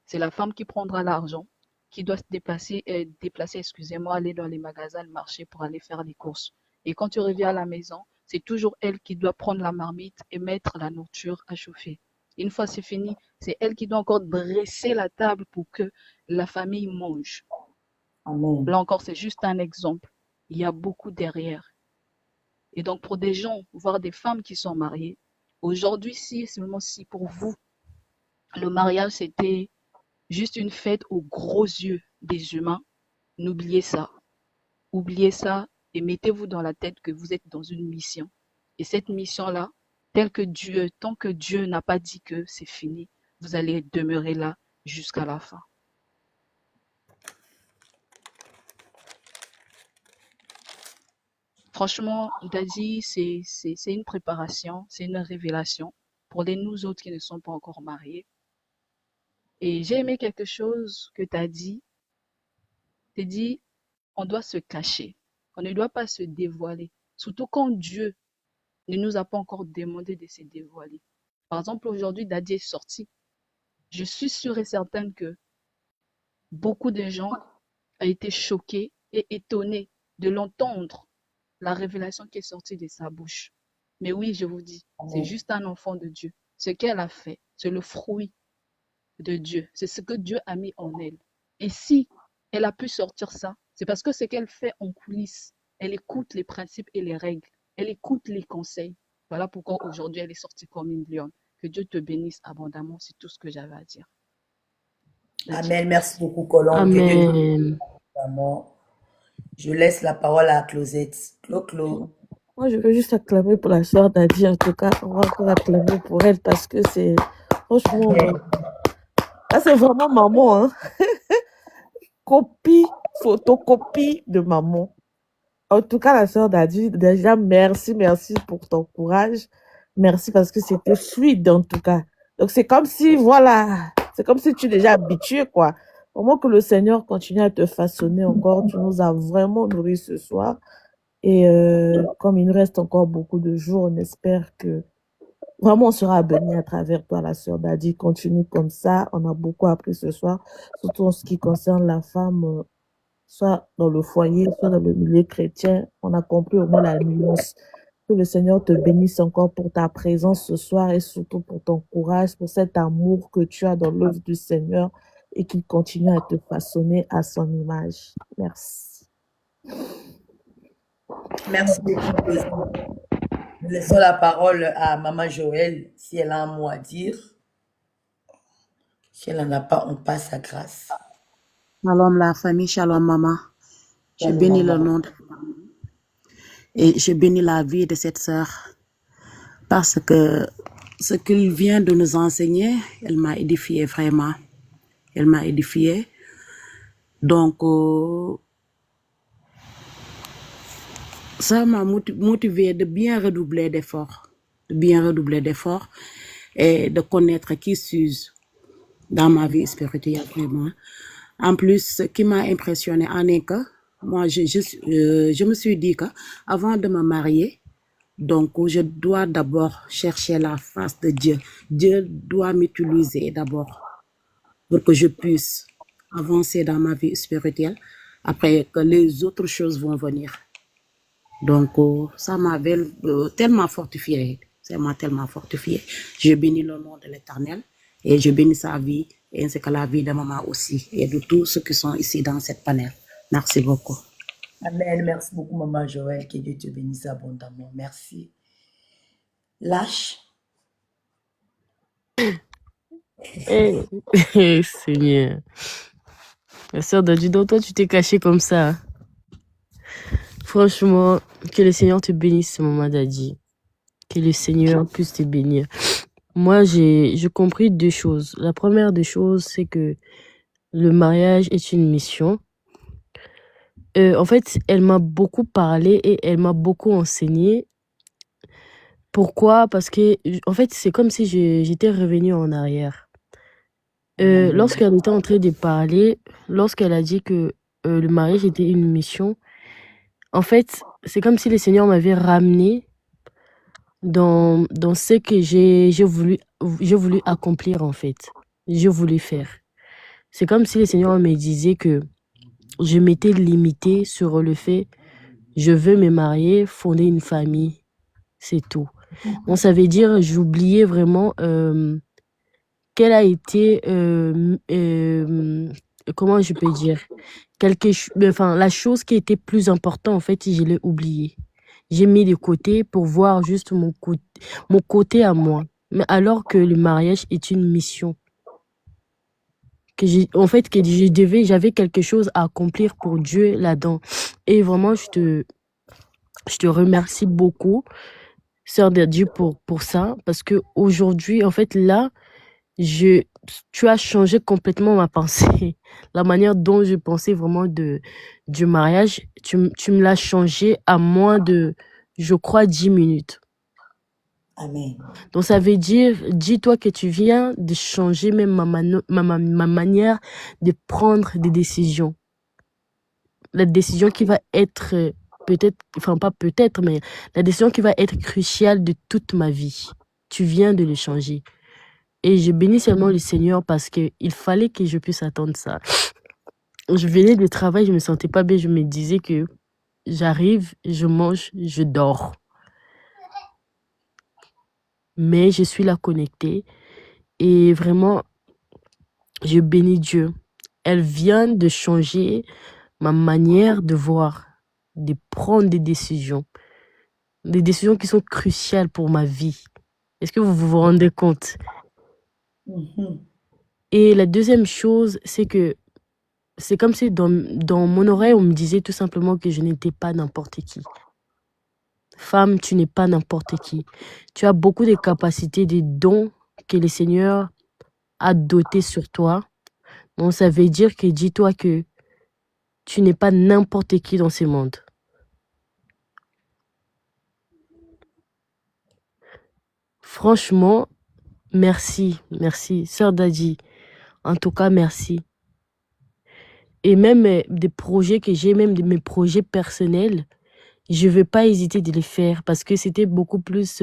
C'est la femme qui prendra l'argent, qui doit se déplacer, excusez-moi, aller dans les magasins, le marché pour aller faire les courses. Et quand tu reviens à la maison, c'est toujours elle qui doit prendre la marmite et mettre la nourriture à chauffer. Une fois c'est fini, c'est elle qui doit encore dresser la table pour que la famille mange.
Amen.
Là encore, c'est juste un exemple. Il y a beaucoup derrière. Et donc, pour des gens, voire des femmes qui sont mariées, aujourd'hui, si, seulement si pour vous, le mariage, c'était juste une fête aux gros yeux des humains, n'oubliez ça. Oubliez ça et mettez-vous dans la tête que vous êtes dans une mission. Et cette mission-là, tant que Dieu n'a pas dit que c'est fini, vous allez demeurer là jusqu'à la fin. Franchement, Daddy, c'est une préparation, c'est une révélation pour nous autres qui ne sont pas encore mariés. Et j'ai aimé quelque chose que tu as dit. Tu as dit, on doit se cacher. On ne doit pas se dévoiler. Surtout quand Dieu ne nous a pas encore demandé de se dévoiler. Par exemple, aujourd'hui, Daddy est sorti. Je suis sûre et certaine que beaucoup de gens ont été choqués et étonnés de l'entendre, la révélation qui est sortie de sa bouche. Mais oui, je vous dis, c'est juste un enfant de Dieu. Ce qu'elle a fait, c'est le fruit de Dieu. C'est ce que Dieu a mis en elle. Et si elle a pu sortir ça, c'est parce que ce qu'elle fait en coulisses, elle écoute les principes et les règles.
Elle écoute les conseils. Voilà pourquoi aujourd'hui, elle est sortie comme une lionne. Que Dieu te bénisse abondamment, c'est tout ce que j'avais à dire.
Amen. Merci beaucoup, Colombe. Que Dieu te bénisse abondamment. Je laisse la parole à Claudette. Clo.
Moi, je veux juste acclamer pour la sœur Daddy. En tout cas, on va encore acclamer pour elle parce que c'est... Franchement, là, c'est vraiment maman. Hein. Photocopie de maman. En tout cas, la sœur Daddy, déjà, merci pour ton courage. Merci parce que c'était fluide, en tout cas. Donc, c'est comme si, voilà, c'est comme si tu es déjà habitué, quoi. Au moment que le Seigneur continue à te façonner encore, tu nous as vraiment nourris ce soir. Et comme il nous reste encore beaucoup de jours, on espère que vraiment on sera béni à travers toi, la sœur Daddy. Continue comme ça. On a beaucoup appris ce soir, surtout en ce qui concerne la femme, soit dans le foyer, soit dans le milieu chrétien. On a compris au moins la nuance. Que le Seigneur te bénisse encore pour ta présence ce soir et surtout pour ton courage, pour cet amour que tu as dans l'œuvre du Seigneur et qu'il continue à te façonner à son image. Merci.
Merci beaucoup. Nous laissons la parole à Maman Joël, si elle a un mot à dire. Si elle n'en a pas, on passe à grâce.
Shalom la famille, shalom maman. Je
Shalom,
bénis le
maman.
nom et je bénis la vie de cette sœur parce que ce qu'il vient de nous enseigner, elle m'a édifié vraiment. Elle m'a édifié. Donc, ça m'a motivé de bien redoubler d'efforts. Et de connaître qui suis-je dans ma vie spirituelle vraiment. En plus, ce qui m'a impressionné en est que moi, je me suis dit que avant de me marier, donc je dois d'abord chercher la face de Dieu. Dieu doit m'utiliser d'abord pour que je puisse avancer dans ma vie spirituelle, après que les autres choses vont venir. Donc, ça m'avait tellement fortifié. Ça m'a tellement fortifié. Je bénis le nom de l'Éternel et je bénis sa vie, ainsi que la vie de maman aussi, et de tous ceux qui sont ici dans cette panel. Merci beaucoup.
Amen. Merci beaucoup, Maman Joël. Que Dieu te bénisse abondamment. Merci. Lâche.
Seigneur. La sœur Daddy, donc toi, tu t'es cachée comme ça. Franchement, que le Seigneur te bénisse, Maman Daddy. Que le Seigneur puisse te bénir. Moi, j'ai compris deux choses. La première des choses, c'est que le mariage est une mission. En fait, elle m'a beaucoup parlé et elle m'a beaucoup enseigné. Pourquoi? Parce que, en fait, c'est comme si j'étais revenue en arrière. Lorsqu'elle était en train de parler, lorsqu'elle a dit que le mariage était une mission, en fait, c'est comme si le Seigneur m'avait ramené dans ce que j'ai voulu accomplir, en fait. J'ai voulu faire. C'est comme si le Seigneur me disait que je m'étais limitée sur le fait, je veux me marier, fonder une famille, c'est tout. Donc ça veut dire, j'oubliais vraiment quelle a été, comment je peux dire, la chose qui était plus importante, en fait, je l'ai oubliée. J'ai mis de côté pour voir juste mon côté à moi. Mais alors que le mariage est une mission. J'avais quelque chose à accomplir pour Dieu là-dedans. Et vraiment, je te remercie beaucoup, Sœur Daddy, pour ça. Parce que aujourd'hui, en fait, là, tu as changé complètement ma pensée. La manière dont je pensais vraiment du mariage, tu me l'as changé à moins de, je crois, 10 minutes.
Amen.
Donc ça veut dire, dis-toi que tu viens de changer même ma manière de prendre des décisions. La décision qui va être mais la décision qui va être cruciale de toute ma vie. Tu viens de le changer. Et je bénis seulement le Seigneur parce qu'il fallait que je puisse attendre ça. Je venais du travail, je me sentais pas bien, je me disais que j'arrive, je mange, je dors. Mais je suis là connectée et vraiment, je bénis Dieu. Elle vient de changer ma manière de voir, de prendre des décisions. des décisions qui sont cruciales pour ma vie. Est-ce que vous vous rendez compte? Et la deuxième chose, c'est que c'est comme si dans mon oreille, on me disait tout simplement que je n'étais pas n'importe qui. Femme, tu n'es pas n'importe qui. Tu as beaucoup de capacités, des dons que le Seigneur a dotés sur toi. Donc ça veut dire que dis-toi que tu n'es pas n'importe qui dans ce monde. Franchement, merci, merci. Sœur Dadji, en tout cas, merci. Et même des projets que j'ai, même de mes projets personnels, je ne vais pas hésiter de les faire parce que c'était beaucoup plus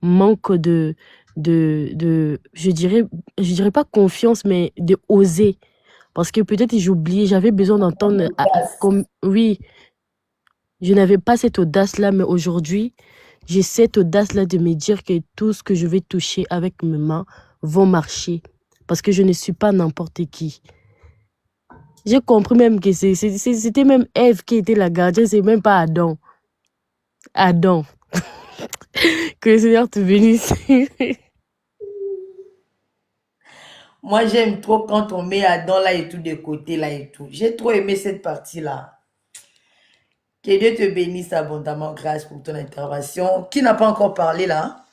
manque de je dirais pas confiance, mais de oser. Parce que peut-être j'oubliais, j'avais besoin d'entendre, oui, je n'avais pas cette audace-là, mais aujourd'hui, j'ai cette audace-là de me dire que tout ce que je vais toucher avec mes mains va marcher. Parce que je ne suis pas n'importe qui. J'ai compris même que c'était même Ève qui était la gardienne, c'est même pas Adam. Adam. Que le Seigneur te bénisse.
Moi, j'aime trop quand on met Adam là et tout de côté là et tout. J'ai trop aimé cette partie-là. Que Dieu te bénisse abondamment. Grâce pour ton intervention. Qui n'a pas encore parlé là?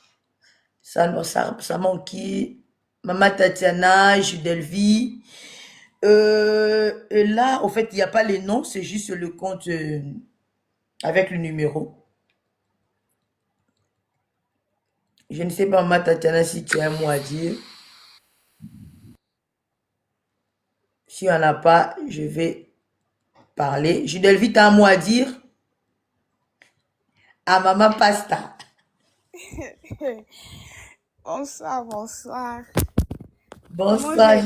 Ça manque qui? Maman Tatiana, Judelvi. Là, au fait, il n'y a pas les noms, c'est juste le compte avec le numéro. Je ne sais pas, Maman Tatiana, si tu as un mot à dire. Si on n'a pas, je vais parler. Judelvi, tu as un mot à dire? À Maman Pasta.
Bonsoir, bonsoir.
Bonsoir.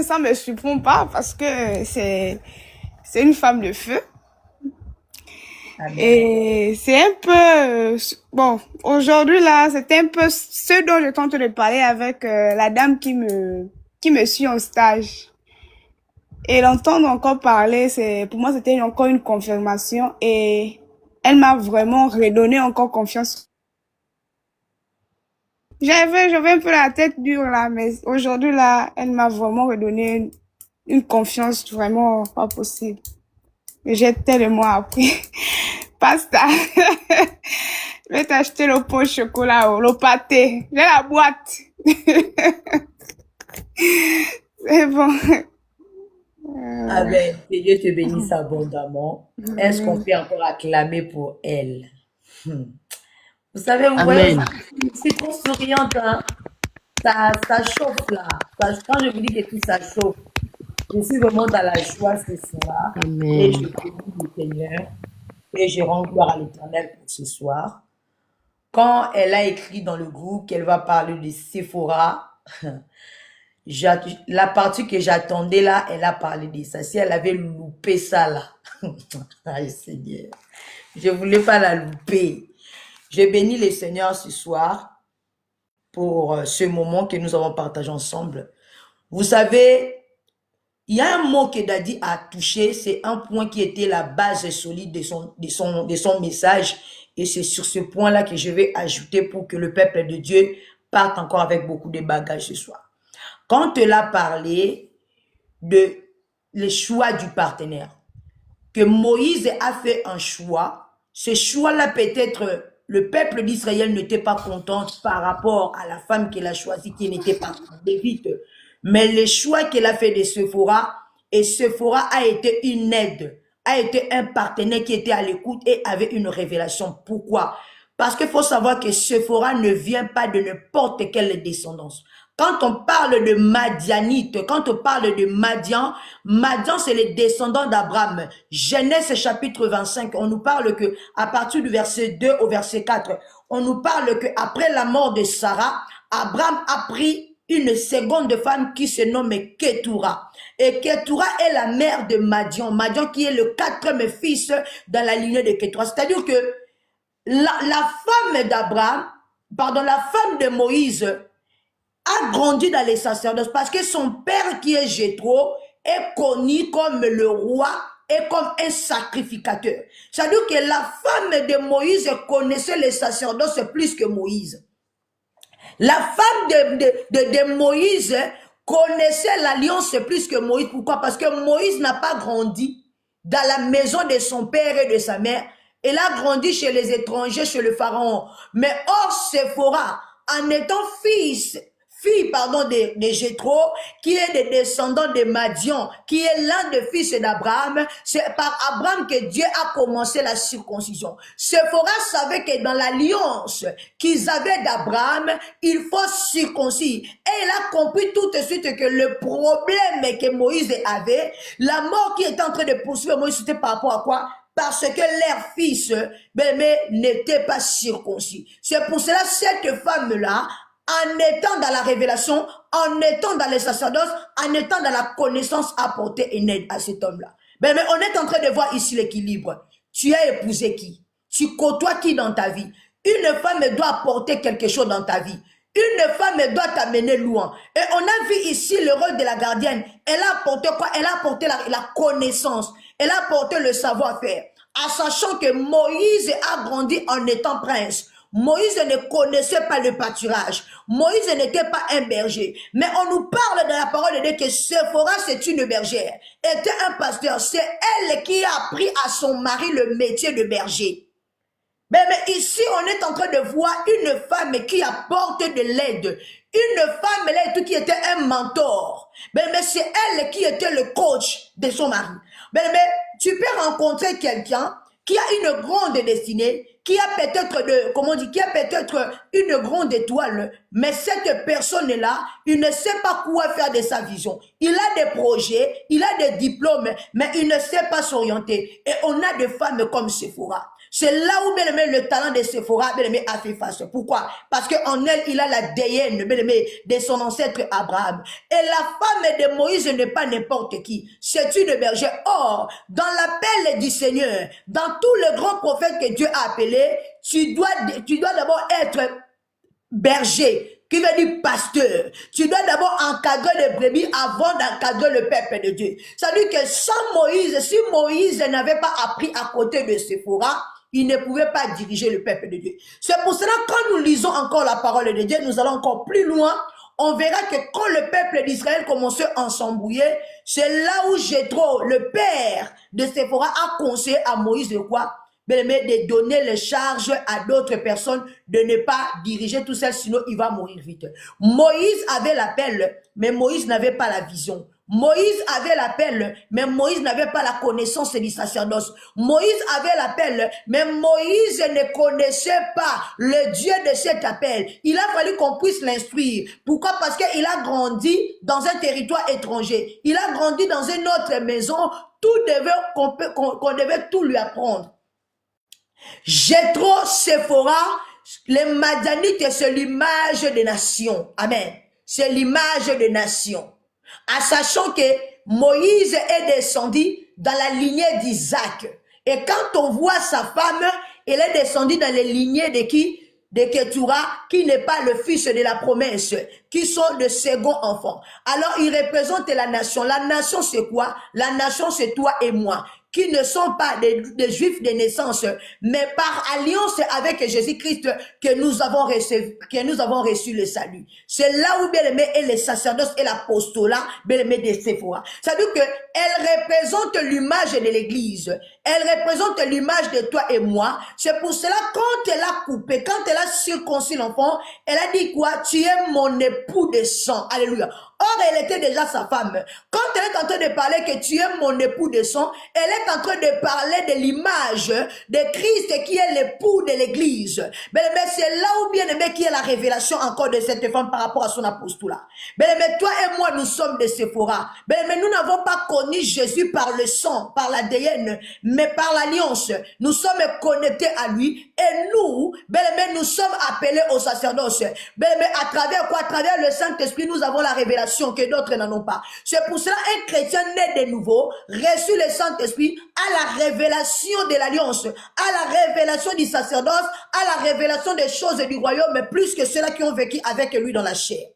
Ça ne me surprend pas parce que c'est une femme de feu. Amen. Et c'est un peu... bon, aujourd'hui, là, c'est un peu ce dont je tente de parler avec la dame qui me suit en stage. Et l'entendre encore parler, pour moi, c'était encore une confirmation. Et elle m'a vraiment redonné encore confiance. J'avais un peu la tête dure là, mais aujourd'hui là, elle m'a vraiment redonné une confiance vraiment pas possible. J'ai tellement appris. Pasta. Je vais t'acheter le pot de chocolat, le pâté. J'ai la boîte. C'est bon.
Ah ben, que Dieu te bénisse abondamment. Est-ce qu'on peut encore acclamer pour elle? Vous savez, vous voyez, c'est trop souriante, hein? Ça chauffe là. Quand je vous dis que tout ça chauffe, je suis vraiment dans la joie ce soir. Et je bénis le Seigneur. Et je rends gloire à l'Éternel pour ce soir. Quand elle a écrit dans le groupe qu'elle va parler de Sephora, la partie que j'attendais là, elle a parlé de ça. Si elle avait loupé ça là, aïe Seigneur, je ne voulais pas la louper. Je bénis le Seigneur ce soir pour ce moment que nous avons partagé ensemble. Vous savez, il y a un mot que Daddy a touché, c'est un point qui était la base solide de son message. Et c'est sur ce point-là que je vais ajouter pour que le peuple de Dieu parte encore avec beaucoup de bagages ce soir. Quand elle a parlé de le choix du partenaire, que Moïse a fait un choix, ce choix-là peut-être le peuple d'Israël n'était pas content par rapport à la femme qu'elle a choisie qui n'était pas Lévite. Mais le choix qu'elle a fait de Sephora, et Sephora a été une aide, a été un partenaire qui était à l'écoute et avait une révélation. Pourquoi? Parce qu'il faut savoir que Sephora ne vient pas de n'importe quelle descendance. Quand on parle de Madianite, quand on parle de Madian, Madian c'est les descendants d'Abraham. Genèse chapitre 25, on nous parle que à partir du verset 2 au verset 4, on nous parle que après la mort de Sarah, Abraham a pris une seconde femme qui se nomme Ketura. Et Ketura est la mère de Madian. Madian qui est le 4e fils dans la lignée de Ketura. C'est-à-dire que la femme d'Abraham, pardon, la femme de Moïse a grandi dans les sacerdoces parce que son père qui est Jéthro est connu comme le roi est comme un sacrificateur. C'est-à-dire que la femme de Moïse connaissait les sacerdoces plus que Moïse. La femme de Moïse connaissait l'alliance plus que Moïse. Pourquoi? Parce que Moïse n'a pas grandi dans la maison de son père et de sa mère. Elle a grandi chez les étrangers, chez le pharaon. Mais or, Séphora, en étant fille de Jéthro, qui est des descendants de Madian, qui est l'un des fils d'Abraham, c'est par Abraham que Dieu a commencé la circoncision. Séphora savait que dans l'alliance qu'ils avaient d'Abraham, il faut circoncire. Et elle a compris tout de suite que le problème que Moïse avait, la mort qui était en train de poursuivre Moïse, c'était par rapport à quoi? Parce que leur fils, n'était pas circoncis. C'est pour cela, cette femme-là, en étant dans la révélation, en étant dans les sacerdoces, en étant dans la connaissance, apporter une aide à cet homme-là. Mais on est en train de voir ici l'équilibre. Tu as épousé qui? Tu côtoies qui dans ta vie? Une femme doit apporter quelque chose dans ta vie. Une femme doit t'amener loin. Et on a vu ici le rôle de la gardienne. Elle a apporté quoi? Elle a apporté la connaissance. Elle a apporté le savoir-faire. En sachant que Moïse a grandi en étant prince. Moïse ne connaissait pas le pâturage. Moïse n'était pas un berger. Mais on nous parle dans la parole de Dieu que Séphora, c'est une bergère. Était un pasteur. C'est elle qui a appris à son mari le métier de berger. Mais ici, on est en train de voir une femme qui apporte de l'aide. Une femme là, qui était un mentor. Mais c'est elle qui était le coach de son mari. Mais tu peux rencontrer quelqu'un qui a une grande destinée, qui a peut-être qui a peut-être une grande étoile, mais cette personne-là, il ne sait pas quoi faire de sa vision. Il a des projets, il a des diplômes, mais il ne sait pas s'orienter. Et on a des femmes comme Séphora. C'est là où le talent de Séphora a fait face. Pourquoi? Parce qu'en elle, il a la déienne de son ancêtre Abraham. Et la femme de Moïse n'est pas n'importe qui. C'est une bergère. Or, dans l'appel du Seigneur, dans tous les grands prophètes que Dieu a appelés, tu dois d'abord être berger, qui veut dire pasteur. Tu dois d'abord encadrer les brebis avant d'encadrer le peuple de Dieu. Ça veut dire que sans Moïse, si Moïse n'avait pas appris à côté de Séphora, il ne pouvait pas diriger le peuple de Dieu. C'est pour cela, quand nous lisons encore la parole de Dieu, nous allons encore plus loin. On verra que quand le peuple d'Israël commençait à s'embrouiller, c'est là où Jéthro, le père de Séphora, a conseillé à Moïse de quoi? De donner les charges à d'autres personnes, de ne pas diriger tout seul, sinon il va mourir vite. Moïse avait l'appel, mais Moïse n'avait pas la vision. Moïse avait l'appel, mais Moïse n'avait pas la connaissance du sacerdoce. Moïse avait l'appel, mais Moïse ne connaissait pas le Dieu de cet appel. Il a fallu qu'on puisse l'instruire. Pourquoi? Parce qu'il a grandi dans un territoire étranger. Il a grandi dans une autre maison. Qu'on devait tout lui apprendre. Jéthro, Séphora, les Madianites, c'est l'image des nations. Amen. C'est l'image des nations. En sachant que Moïse est descendu dans la lignée d'Isaac. Et quand on voit sa femme, elle est descendue dans les lignées de qui? De Ketura, qui n'est pas le fils de la promesse, qui sont de second enfants. Alors, il représente la nation. La nation, c'est quoi? La nation, c'est toi et moi, qui ne sont pas des juifs de naissance, mais par alliance avec Jésus-Christ que nous avons reçu le salut. C'est là où bien aimé est le sacerdoce et l'apostolat bien aimé de Séphora. Ça veut dire que elle représente l'image de l'église. Elle représente l'image de toi et moi. C'est pour cela, quand elle a coupé, quand elle a circoncis l'enfant, elle a dit quoi? Tu es mon époux de sang. Alléluia. Or, elle était déjà sa femme. Quand elle est en train de parler que tu es mon époux de sang, elle est en train de parler de l'image de Christ qui est l'époux de l'église. Mais c'est là où bien aimé qui est la révélation encore de cette femme par rapport à son apostolat. Mais toi et moi, nous sommes des Séphora. Mais nous n'avons pas connu Jésus par le sang, par la déienne, mais par l'alliance. Nous sommes connectés à lui et nous, nous sommes appelés au sacerdoce. Mais à travers quoi? À travers le Saint-Esprit, nous avons la révélation que d'autres n'en ont pas. C'est pour cela un chrétien né de nouveau, reçu le Saint-Esprit, à la révélation de l'alliance, à la révélation du sacerdoce, à la révélation des choses du royaume, mais plus que ceux-là qui ont vécu avec lui dans la chair.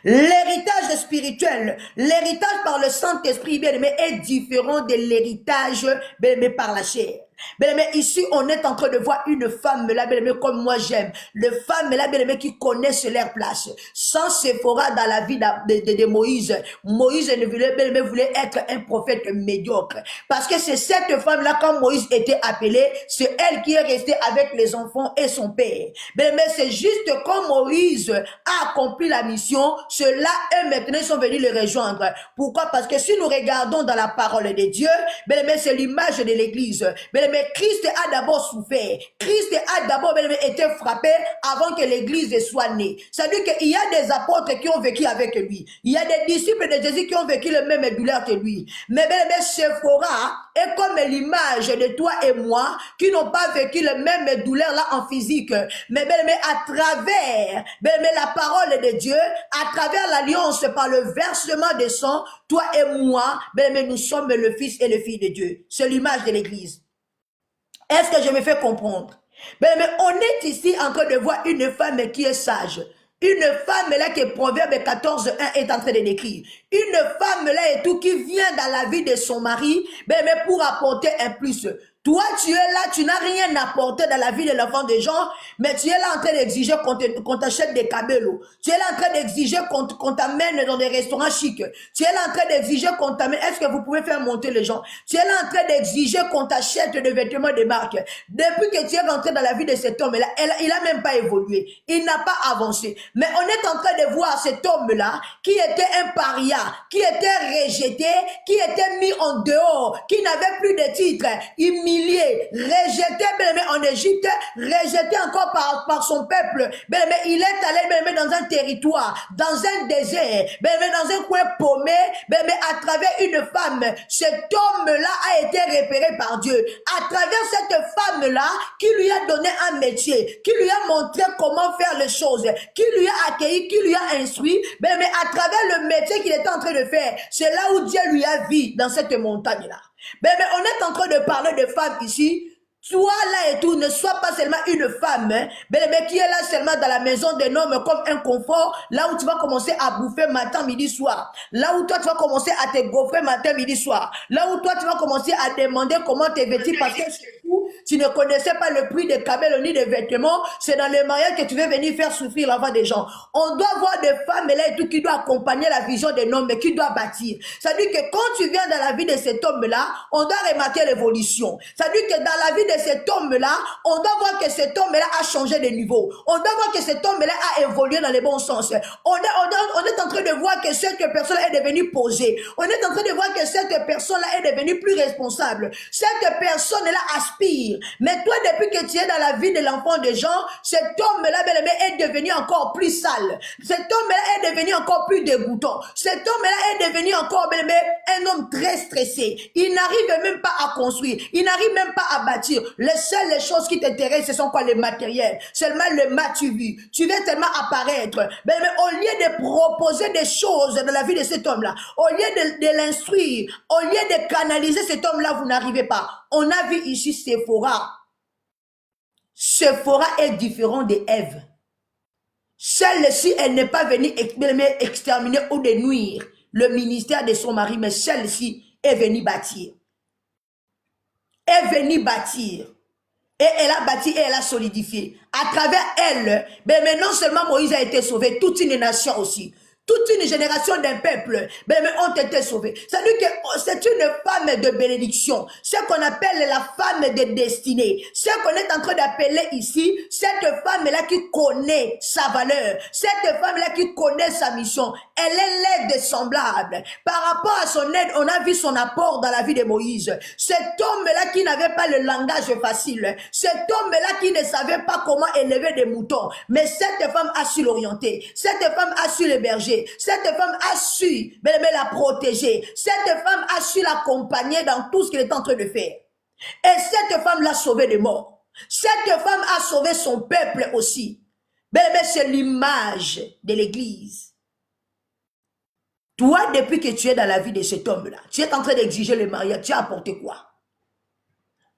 L'héritage spirituel, l'héritage par le Saint-Esprit, bien aimé, est différent de l'héritage, bien aimé, par la chair. Bien aimé, ici, on est en train de voir une femme, là, bien aimé, comme moi j'aime. Le femme, là, bien aimé, qui connaissent leur place. Sans Séphora dans la vie de Moïse. Moïse ne voulait, bien aimé, voulait être un prophète médiocre. Parce que c'est cette femme-là, quand Moïse était appelé, c'est elle qui est restée avec les enfants et son père. Bien aimé, c'est juste quand Moïse a accompli la mission, ceux-là, eux, maintenant, ils sont venus le rejoindre. Pourquoi? Parce que si nous regardons dans la parole de Dieu, bien aimé, c'est l'image de l'église. Bien aimé, Christ a d'abord souffert. Christ a d'abord, bien aimé, été frappé avant que l'église soit née. C'est-à-dire qu'il y a des apôtres qui ont vécu avec lui. Il y a des disciples de Jésus qui ont vécu le même douleur que lui. Mais bien aimé, Séphora est comme l'image de toi et moi qui n'ont pas vécu le même douleur là en physique. Mais bien aimé, à travers, bien aimé, la parole de Dieu, à travers l'alliance par le versement de sang, toi et moi, bien aimé, nous sommes le fils et le fille de Dieu. C'est l'image de l'église. Est-ce que je me fais comprendre? Mais on est ici en train de voir une femme qui est sage. Une femme là que Proverbe 14:1 est en train de décrire. Une femme là et tout qui vient dans la vie de son mari, mais pour apporter un plus. Toi, tu es là, tu n'as rien apporté dans la vie de l'enfant des gens, mais tu es là en train d'exiger qu'on t'achète des cabelos. Tu es là en train d'exiger qu'on t'amène dans des restaurants chics. Tu es là en train d'exiger qu'on t'amène. Est-ce que vous pouvez faire monter les gens? Tu es là en train d'exiger qu'on t'achète des vêtements de marque. Depuis que tu es rentré dans la vie de cet homme-là, il n'a même pas évolué. Il n'a pas avancé. Mais on est en train de voir cet homme-là qui était un paria, qui était rejeté, qui était mis en dehors, qui n'avait plus de titre, humilié, rejeté en Égypte, rejeté encore par son peuple. Mais il est allé dans un territoire, dans un désert, dans un coin paumé, à travers une femme. Cet homme-là a été repéré par Dieu. À travers cette femme-là, qui lui a donné un métier, qui lui a montré comment faire les choses, qui lui a accueilli, qui lui a instruit, mais à travers le métier qu'il était en train de faire, c'est là où Dieu lui a vu dans cette montagne-là. Mais on est en train de parler de femmes ici. Toi là et tout, ne sois pas seulement une femme, mais qui est là seulement dans la maison d'un homme comme un confort, là où tu vas commencer à bouffer matin, midi, soir. Là où toi tu vas commencer à te gaufrer matin, midi, soir. Là où toi tu vas commencer à demander comment t'es vêtu parce que tu ne connaissais pas le prix des camels ni des vêtements. C'est dans le mariage que tu veux venir faire souffrir l'enfant des gens. On doit voir des femmes là et tout qui doivent accompagner la vision d'un homme, mais qui doit bâtir. C'est-à-dire que quand tu viens dans la vie de cet homme-là, on doit remarquer l'évolution. C'est-à-dire que dans la vie de cet homme-là, on doit voir que cet homme-là a changé de niveau. On doit voir que cet homme-là a évolué dans le bon sens. On est en train de voir que cette personne est devenue posée. On est en train de voir que cette personne-là est devenue plus responsable. Cette personne-là aspire. Mais toi, depuis que tu es dans la vie de l'enfant des gens, cet homme-là est devenu encore plus sale. Cet homme-là est devenu encore plus dégoûtant. Cet homme-là est devenu encore un homme très stressé. Il n'arrive même pas à construire. Il n'arrive même pas à bâtir. Les seules choses qui t'intéressent, ce sont quoi? Les matériels. Seulement le tu vu. Tu veux tellement apparaître. Mais au lieu de proposer des choses dans la vie de cet homme-là, au lieu de l'instruire, au lieu de canaliser cet homme-là, vous n'arrivez pas. On a vu ici Séphora. Séphora est différent de Ève. Celle-ci, elle n'est pas venue exterminer ou de nuire le ministère de son mari, mais celle-ci est venue bâtir. Est venue bâtir. Et elle a bâti et elle a solidifié. À travers elle, mais non seulement Moïse a été sauvé, toute une nation aussi. Toute une génération d'un peuple ont été sauvés. C'est-à-dire que c'est une femme de bénédiction. Ce qu'on appelle la femme de destinée. Ce qu'on est en train d'appeler ici, cette femme-là qui connaît sa valeur. Cette femme-là qui connaît sa mission. Elle est l'aide semblable. Par rapport à son aide, on a vu son apport dans la vie de Moïse. Cet homme-là qui n'avait pas le langage facile. Cet homme-là qui ne savait pas comment élever des moutons. Mais cette femme a su l'orienter. Cette femme a su l'héberger. Cette femme a su la protéger. Cette femme a su l'accompagner dans tout ce qu'elle est en train de faire. Et cette femme l'a sauvé de mort. Cette femme a sauvé son peuple aussi. C'est l'image de l'église. Toi, depuis que tu es dans la vie de cet homme-là, tu es en train d'exiger le mariage, tu as apporté quoi?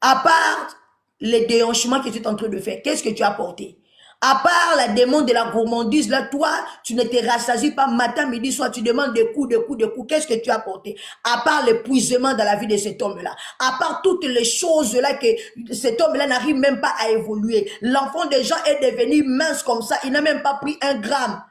À part les déhanchements que tu es en train de faire, qu'est-ce que tu as apporté? À part la démon de la gourmandise, là, toi, tu ne te rassasies pas matin, midi, soir, tu demandes des coups. Qu'est-ce que tu as apporté? À part l'épuisement dans la vie de cet homme-là, à part toutes les choses-là que cet homme-là n'arrive même pas à évoluer. L'enfant des gens est devenu mince comme ça, il n'a même pas pris 1 gramme.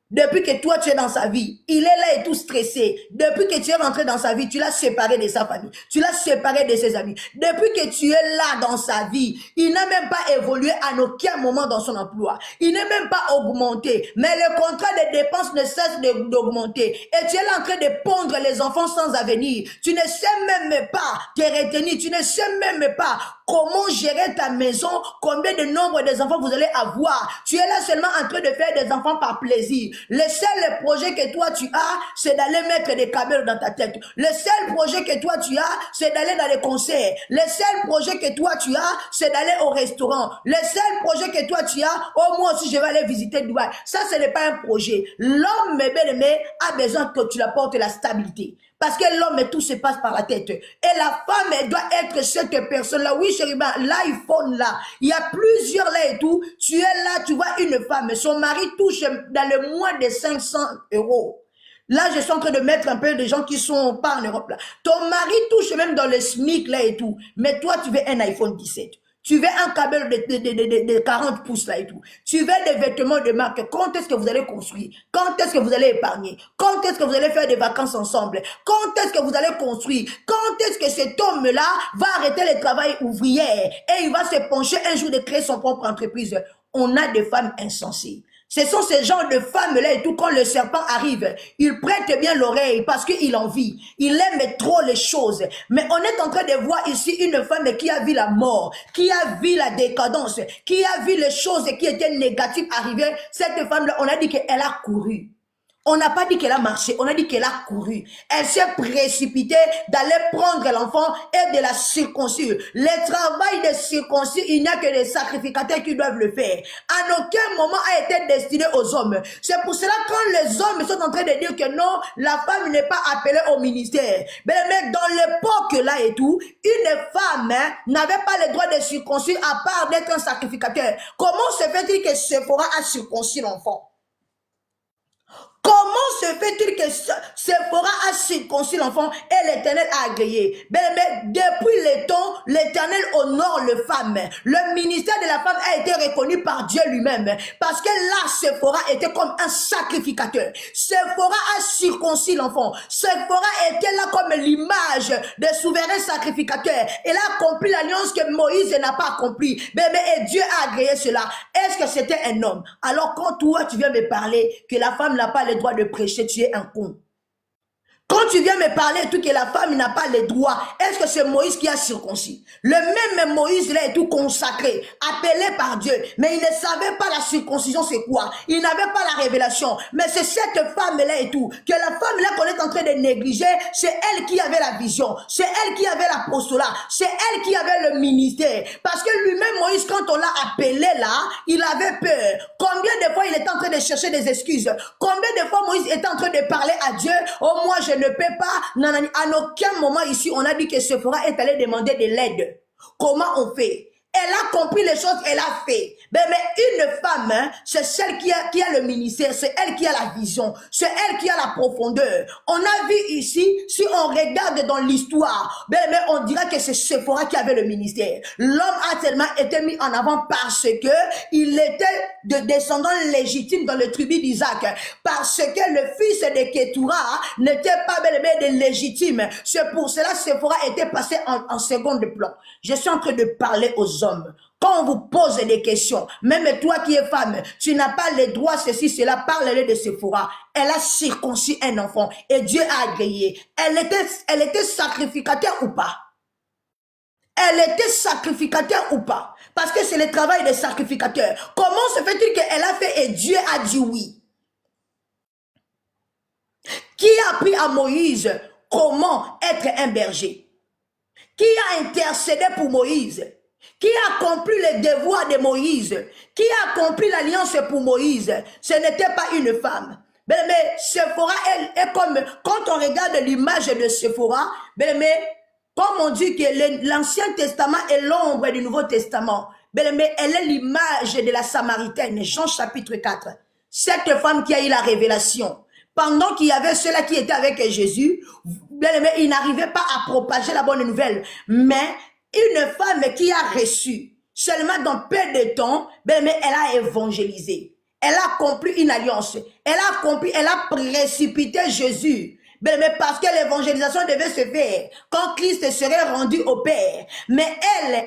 Depuis que toi, tu es dans sa vie, il est là et tout stressé. Depuis que tu es rentré dans sa vie, tu l'as séparé de sa famille. Tu l'as séparé de ses amis. Depuis que tu es là dans sa vie, il n'a même pas évolué à aucun moment dans son emploi. Il n'est même pas augmenté. Mais le contrat de dépenses ne cesse d'augmenter. Et tu es là en train de pondre les enfants sans avenir. Tu ne sais même pas te retenir. Tu ne sais même pas comment gérer ta maison, combien de nombre des enfants vous allez avoir. Tu es là seulement en train de faire des enfants par plaisir. Le seul projet que toi tu as, c'est d'aller mettre des caméras dans ta tête. Le seul projet que toi tu as, c'est d'aller dans les concerts. Le seul projet que toi tu as, c'est d'aller au restaurant. Le seul projet que toi tu as, oh moi aussi je vais aller visiter Dubaï. Ça, ce n'est pas un projet. L'homme, mes bien-aimés, a besoin que tu apportes la stabilité. Parce que l'homme, tout se passe par la tête. Et la femme, elle doit être cette personne-là. Oui, chérie, l'iPhone là, il y a plusieurs là et tout. Tu es là, tu vois une femme, son mari touche dans le moins de 500 €. Là, je suis en train de mettre un peu de gens qui sont pas en Europe là. Ton mari touche même dans le SMIC là et tout. Mais toi, tu veux un iPhone 17. Tu veux un câble de 40 pouces là et tout. Tu veux des vêtements de marque. Quand est-ce que vous allez construire? Quand est-ce que vous allez épargner? Quand est-ce que vous allez faire des vacances ensemble? Quand est-ce que vous allez construire? Quand est-ce que cet homme-là va arrêter le travail ouvrier et il va se pencher un jour de créer son propre entreprise? On a des femmes insensées. Ce sont ces genres de femmes-là et tout, quand le serpent arrive, il prête bien l'oreille parce qu'il en vit. Il aime trop les choses. Mais on est en train de voir ici une femme qui a vu la mort, qui a vu la décadence, qui a vu les choses qui étaient négatives arriver. Cette femme-là, on a dit qu'elle a couru. On n'a pas dit qu'elle a marché, on a dit qu'elle a couru. Elle s'est précipitée d'aller prendre l'enfant et de la circoncire. Le travail de circoncire, il n'y a que les sacrificateurs qui doivent le faire. À aucun moment a été destiné aux hommes. C'est pour cela quand les hommes sont en train de dire que non, la femme n'est pas appelée au ministère. Mais dans l'époque là et tout, une femme n'avait pas le droit de circoncire à part d'être un sacrificateur. Comment se fait-il que Sephora a circoncis l'enfant? Comment se fait-il que Sephora a circoncis l'enfant et l'Éternel a agréé? Mais depuis le temps, l'Éternel honore les femmes. Le ministère de la femme a été reconnu par Dieu lui-même. Parce que là, Sephora était comme un sacrificateur. Sephora a circoncis l'enfant. Sephora était là comme l'image des souverains sacrificateurs. Elle a accompli l'alliance que Moïse n'a pas accomplie. Et Dieu a agréé cela. Est-ce que c'était un homme? Alors quand toi, tu viens me parler que la femme n'a pas le droit de prêcher, tu es un con. Quand tu viens me parler tout que la femme n'a pas les droits, est-ce que c'est Moïse qui a circoncis? Le même Moïse là est tout consacré, appelé par Dieu, mais il ne savait pas la circoncision c'est quoi. Il n'avait pas la révélation. Mais c'est cette femme là et tout, que la femme là qu'on est en train de négliger, c'est elle qui avait la vision, c'est elle qui avait l'apostolat, c'est elle qui avait le ministère. Parce que lui-même Moïse, quand on l'a appelé là, il avait peur. Combien de fois il était en train de chercher des excuses? Combien de fois Moïse était en train de parler à Dieu? Oh moi je ne peux pas, nanani. À aucun moment ici, on a dit que Sephora est allé demander de l'aide. Comment on fait? Elle a compris les choses, elle a fait. Mais une femme, hein, c'est celle qui a le ministère, c'est elle qui a la vision, c'est elle qui a la profondeur. On a vu ici, si on regarde dans l'histoire, mais on dira que c'est Sephora qui avait le ministère. L'homme a tellement été mis en avant parce que il était de descendant légitime dans le tribu d'Isaac. Parce que le fils de Ketura n'était pas bel et bien de légitime. C'est pour cela que Sephora était passé en second plan. Je suis en train de parler aux hommes. Quand on vous pose des questions, même toi qui es femme, tu n'as pas le droit, ceci, cela, parle-le de Sephora. Elle a circoncis un enfant et Dieu a agréé. Elle était sacrificateur ou pas? Elle était sacrificateur ou pas? Parce que c'est le travail des sacrificateurs. Comment se fait-il qu'elle a fait et Dieu a dit oui? Qui a appris à Moïse comment être un berger? Qui a intercédé pour Moïse? Qui a accompli le devoir de Moïse? Qui a accompli l'alliance pour Moïse? Ce n'était pas une femme. Mais Sephora, elle est comme, quand on regarde l'image de Sephora, mais comme on dit que l'Ancien Testament est l'ombre du Nouveau Testament, Bien-aimé, elle est l'image de la Samaritaine, Jean chapitre 4. Cette femme qui a eu la révélation. Pendant qu'il y avait ceux-là qui étaient avec Jésus, bien-aimé, ils n'arrivaient pas à propager la bonne nouvelle. Mais une femme qui a reçu, seulement dans peu de temps, bien-aimé, elle a évangélisé. Elle a accompli une alliance. Elle a précipité Jésus. Mais parce que l'évangélisation devait se faire quand Christ serait rendu au Père. Mais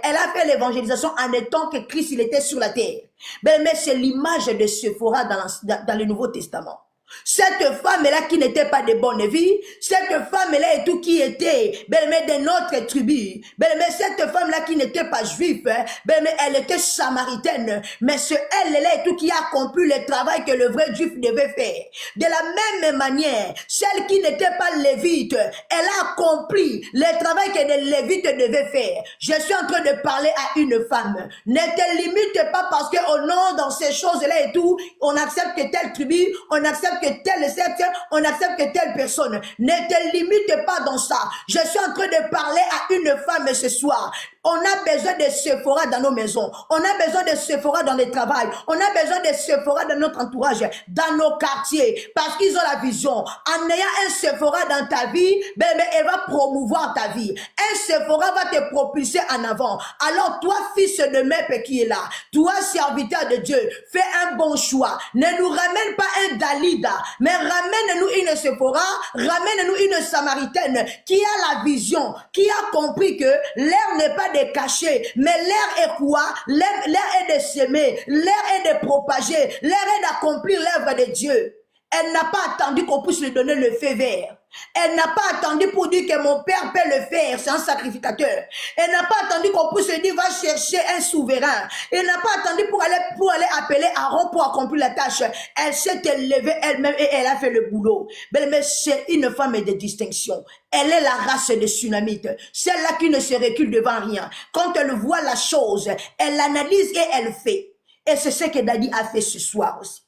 elle a fait l'évangélisation en étant que Christ il était sur la terre. Mais c'est l'image de Sephora dans le Nouveau Testament. Cette femme-là qui n'était pas de bonne vie, cette femme-là et tout qui était, de notre tribu, cette femme-là qui n'était pas juive, elle était samaritaine, mais c'est elle-là et tout qui a accompli le travail que le vrai juif devait faire. De la même manière, celle qui n'était pas lévite, elle a accompli le travail que les lévites devaient faire. Je suis en train de parler à une femme. Ne te limite pas parce que au nom dans ces choses-là et tout, on accepte que telle tribu, on accepte que telle secte, on accepte que telle personne. Ne te limite pas dans ça. Je suis en train de parler à une femme ce soir. On a besoin de Sephora dans nos maisons. On a besoin de Sephora dans le travail. On a besoin de Sephora dans notre entourage, dans nos quartiers, parce qu'ils ont la vision. En ayant un Sephora dans ta vie, elle va promouvoir ta vie. Un Sephora va te propulser en avant. Alors toi, fils de Mep qui est là, toi, serviteur de Dieu, fais un bon choix. Ne nous ramène pas un Dalida, mais ramène-nous une Sephora, ramène-nous une Samaritaine qui a la vision, qui a compris que l'air n'est pas de cacher, mais l'air est quoi? L'air est de s'aimer, l'air est de propager, l'air est d'accomplir l'œuvre de Dieu. Elle n'a pas attendu qu'on puisse lui donner le feu vert. Elle n'a pas attendu pour dire que mon père peut le faire, c'est un sacrificateur. Elle n'a pas attendu qu'on puisse lui dire va chercher un souverain. Elle n'a pas attendu pour aller appeler Aaron pour accomplir la tâche. Elle s'est élevée elle-même et elle a fait le boulot. Mais c'est une femme de distinction. Elle est la race des Sunamites, celle-là qui ne se recule devant rien. Quand elle voit la chose, elle l'analyse et elle fait. Et c'est ce que Daddy a fait ce soir aussi.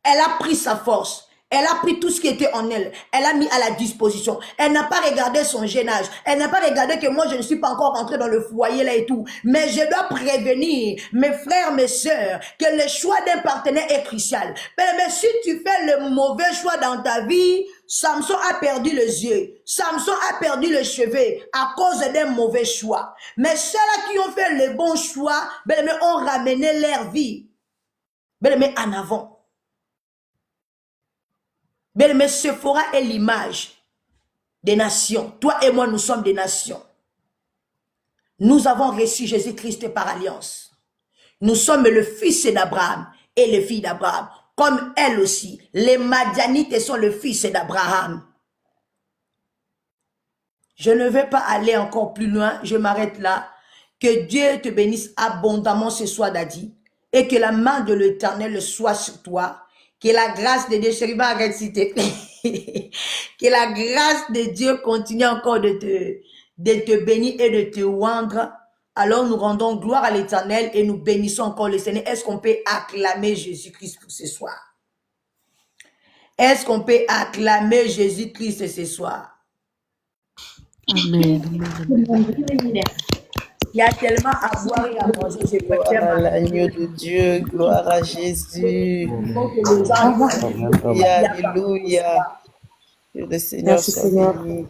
Elle a pris sa force. Elle a pris tout ce qui était en elle. Elle a mis à la disposition. Elle n'a pas regardé son jeune âge. Elle n'a pas regardé que moi, je ne suis pas encore rentrée dans le foyer là et tout. Mais je dois prévenir mes frères, mes sœurs, que le choix d'un partenaire est crucial. Mais si tu fais le mauvais choix dans ta vie, Samson a perdu les yeux. Samson a perdu les cheveux à cause d'un mauvais choix. Mais ceux-là qui ont fait le bon choix, ont ramené leur vie. En avant. Mais Sephora est l'image des nations. Toi et moi, nous sommes des nations. Nous avons reçu Jésus-Christ par alliance. Nous sommes le fils d'Abraham et les filles d'Abraham. Comme elle aussi, les Madianites sont le fils d'Abraham. Je ne vais pas aller encore plus loin, je m'arrête là. Que Dieu te bénisse abondamment ce soir, Daddy, et que la main de l'Éternel soit sur toi. Que la grâce de Dieu, chérie, arrête s'il te plaît. Que la grâce de Dieu continue encore de te bénir et de te oindre. Alors nous rendons gloire à l'Éternel et nous bénissons encore le Seigneur. Est-ce qu'on peut acclamer Jésus-Christ pour ce soir? Est-ce qu'on peut acclamer Jésus-Christ ce soir?
Amen.
Il y a tellement à boire et à manger. Je préfère
Gloire à l'agneau de Dieu, gloire à Jésus. Alléluia. Que le Seigneur soit béni.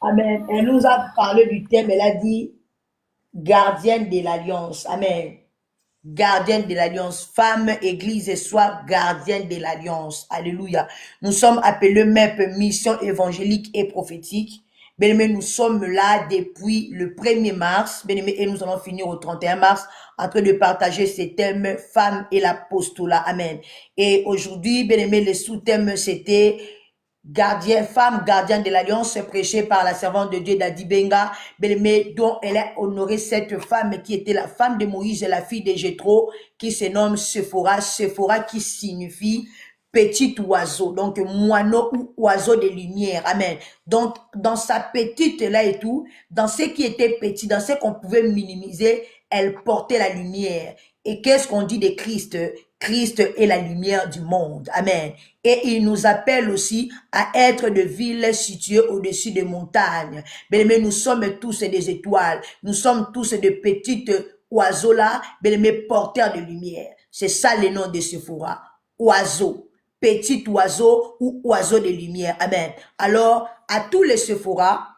Amen. Elle nous a parlé du thème, elle a dit gardienne de l'alliance. Amen. Gardienne de l'alliance. Femme, église et sois gardienne de l'alliance. Alléluia. Nous sommes appelés MEP, mission évangélique et prophétique. Bien-aimés, nous sommes là depuis le 1er mars, bien-aimés, et nous allons finir au 31 mars en train de partager ces thèmes femmes et l'apostolat. Amen. Et aujourd'hui, bien-aimés, le sous-thème c'était femme gardienne de l'alliance, prêché par la servante de Dieu Daddy Benga, bien-aimés, dont elle a honoré cette femme qui était la femme de Moïse et la fille de Jéthro, qui se nomme Sephora. Sephora qui signifie petit oiseau, donc moineau ou oiseau de lumière. Amen. Donc, dans sa petite là et tout, dans ce qui était petit, dans ce qu'on pouvait minimiser, elle portait la lumière. Et qu'est-ce qu'on dit de Christ? Christ est la lumière du monde. Amen. Et il nous appelle aussi à être de villes situées au-dessus des montagnes. Mais nous sommes tous des étoiles. Nous sommes tous de petites oiseau là, bien-aimé, porteur de lumière. C'est ça le nom de Sephora. Oiseau. Petit oiseau ou oiseau de lumière. Amen. Alors, à tous les Sephora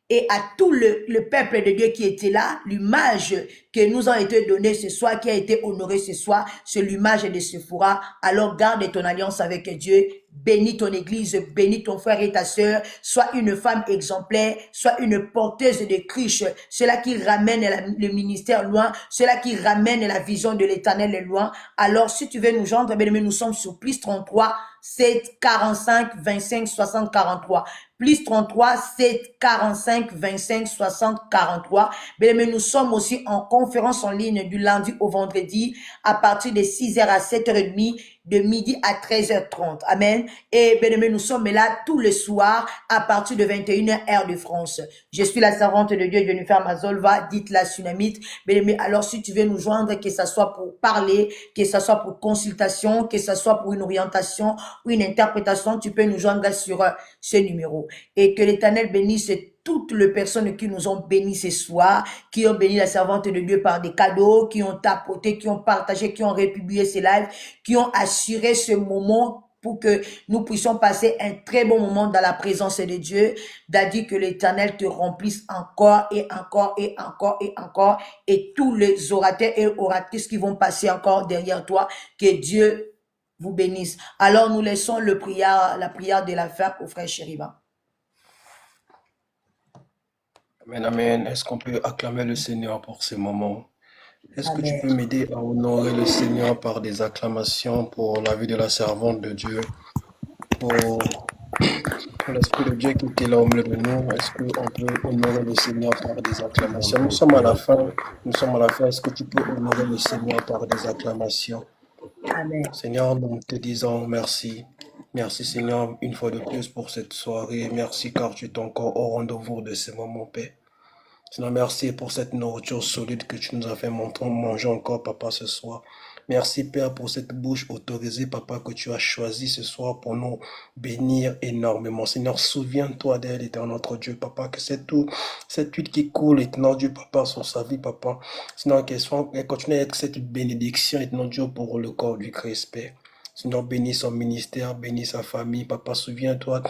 et à tout le peuple de Dieu qui était là, l'image que nous a été donnée ce soir, qui a été honorée ce soir, c'est l'image de Sephora. Alors, garde ton alliance avec Dieu. Bénis ton église, bénis ton frère et ta sœur, sois une femme exemplaire, sois une porteuse de Christ, cela qui ramène le ministère loin, cela qui ramène la vision de l'Éternel loin. Alors, si tu veux nous joindre, bien aimé, nous sommes sur plus 33 7 45 25 60 43. Plus 33 7 45 25 60 43. Bien aimé, nous sommes aussi en conférence en ligne du lundi au vendredi à partir de 6h à 7h30. De midi à 13h30. Amen. Et bien aimé, nous sommes là tous les soirs à partir de 21h heure de France. Je suis la servante de Dieu, Jennifer Mazolva, dite la Tsunamite. Bien aimé, alors si tu veux nous joindre, que ce soit pour parler, que ce soit pour consultation, que ce soit pour une orientation ou une interprétation, tu peux nous joindre sur ce numéro. Et que l'Éternel bénisse toutes les personnes qui nous ont bénis ce soir, qui ont béni la servante de Dieu par des cadeaux, qui ont tapoté, qui ont partagé, qui ont republié ces lives, qui ont assuré ce moment pour que nous puissions passer un très bon moment dans la présence de Dieu. D'adire que l'Éternel te remplisse encore et encore et encore et encore, et tous les orateurs et oratrices qui vont passer encore derrière toi, que Dieu vous bénisse. Alors nous laissons la prière de la fin au frère Chériba.
Amen, amen. Est-ce qu'on peut acclamer le Seigneur pour ces moments? Est-ce que tu
Amen.
peux m'aider à honorer le Seigneur par des acclamations pour la vie de la servante de Dieu, pour l'Esprit de Dieu qui était là au milieu de nous? Est-ce qu'on peut honorer le Seigneur par des acclamations? Nous sommes à la fin. Est-ce que tu peux honorer le Seigneur par des acclamations?
Amen.
Seigneur, nous te disons merci. Merci Seigneur, une fois de plus pour cette soirée. Merci car tu es encore au rendez-vous de ces moments, Père. Seigneur, merci pour cette nourriture solide que tu nous as fait manger encore, Papa, ce soir. Merci, Père, pour cette bouche autorisée, Papa, que tu as choisie ce soir pour nous bénir énormément. Seigneur, souviens-toi d'elle, éternel notre Dieu, Papa, que cette huile qui coule, éternel Dieu, Papa, sur sa vie, Papa. Seigneur, qu'elle continue à être cette bénédiction, éternel Dieu, pour le corps du Christ, Père. Seigneur, bénis son ministère, bénis sa famille, Papa, souviens-toi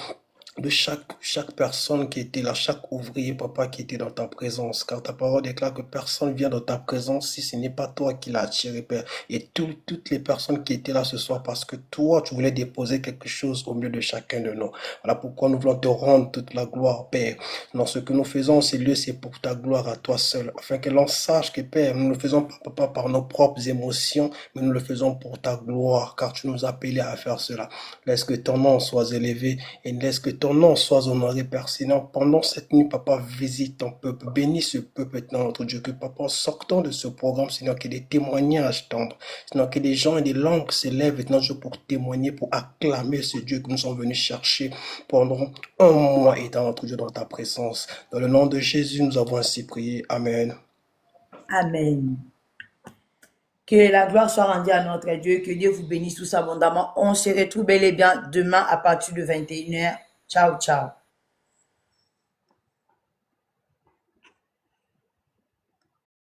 de chaque personne qui était là, chaque ouvrier, Papa, qui était dans ta présence. Car ta parole déclare que personne vient dans ta présence si ce n'est pas toi qui l'as attiré, Père. Et toutes les personnes qui étaient là ce soir, parce que toi, tu voulais déposer quelque chose au milieu de chacun de nous. Voilà pourquoi nous voulons te rendre toute la gloire, Père. Dans ce que nous faisons, c'est pour ta gloire à toi seul. Afin que l'on sache que, Père, nous ne le faisons pas, Papa, par nos propres émotions, mais nous le faisons pour ta gloire, car tu nous as appelés à faire cela. Laisse que ton nom soit élevé et laisse que ton nom soit honoré, Père. Seigneur, pendant cette nuit, Papa, visite ton peuple, bénis ce peuple, notre Dieu, que Papa, sortant de ce programme, Seigneur, qu'il y ait des témoignages tendres, Seigneur, que des gens et des langues s'élèvent, notre Dieu, pour témoigner, pour acclamer ce Dieu que nous sommes venus chercher pendant un mois, étant notre Dieu dans ta présence. Dans le nom de Jésus, nous avons ainsi prié. Amen.
Amen. Que la gloire soit rendue à notre Dieu, que Dieu vous bénisse tous abondamment. On se retrouve bel et bien demain à partir de 21h. Ciao, ciao.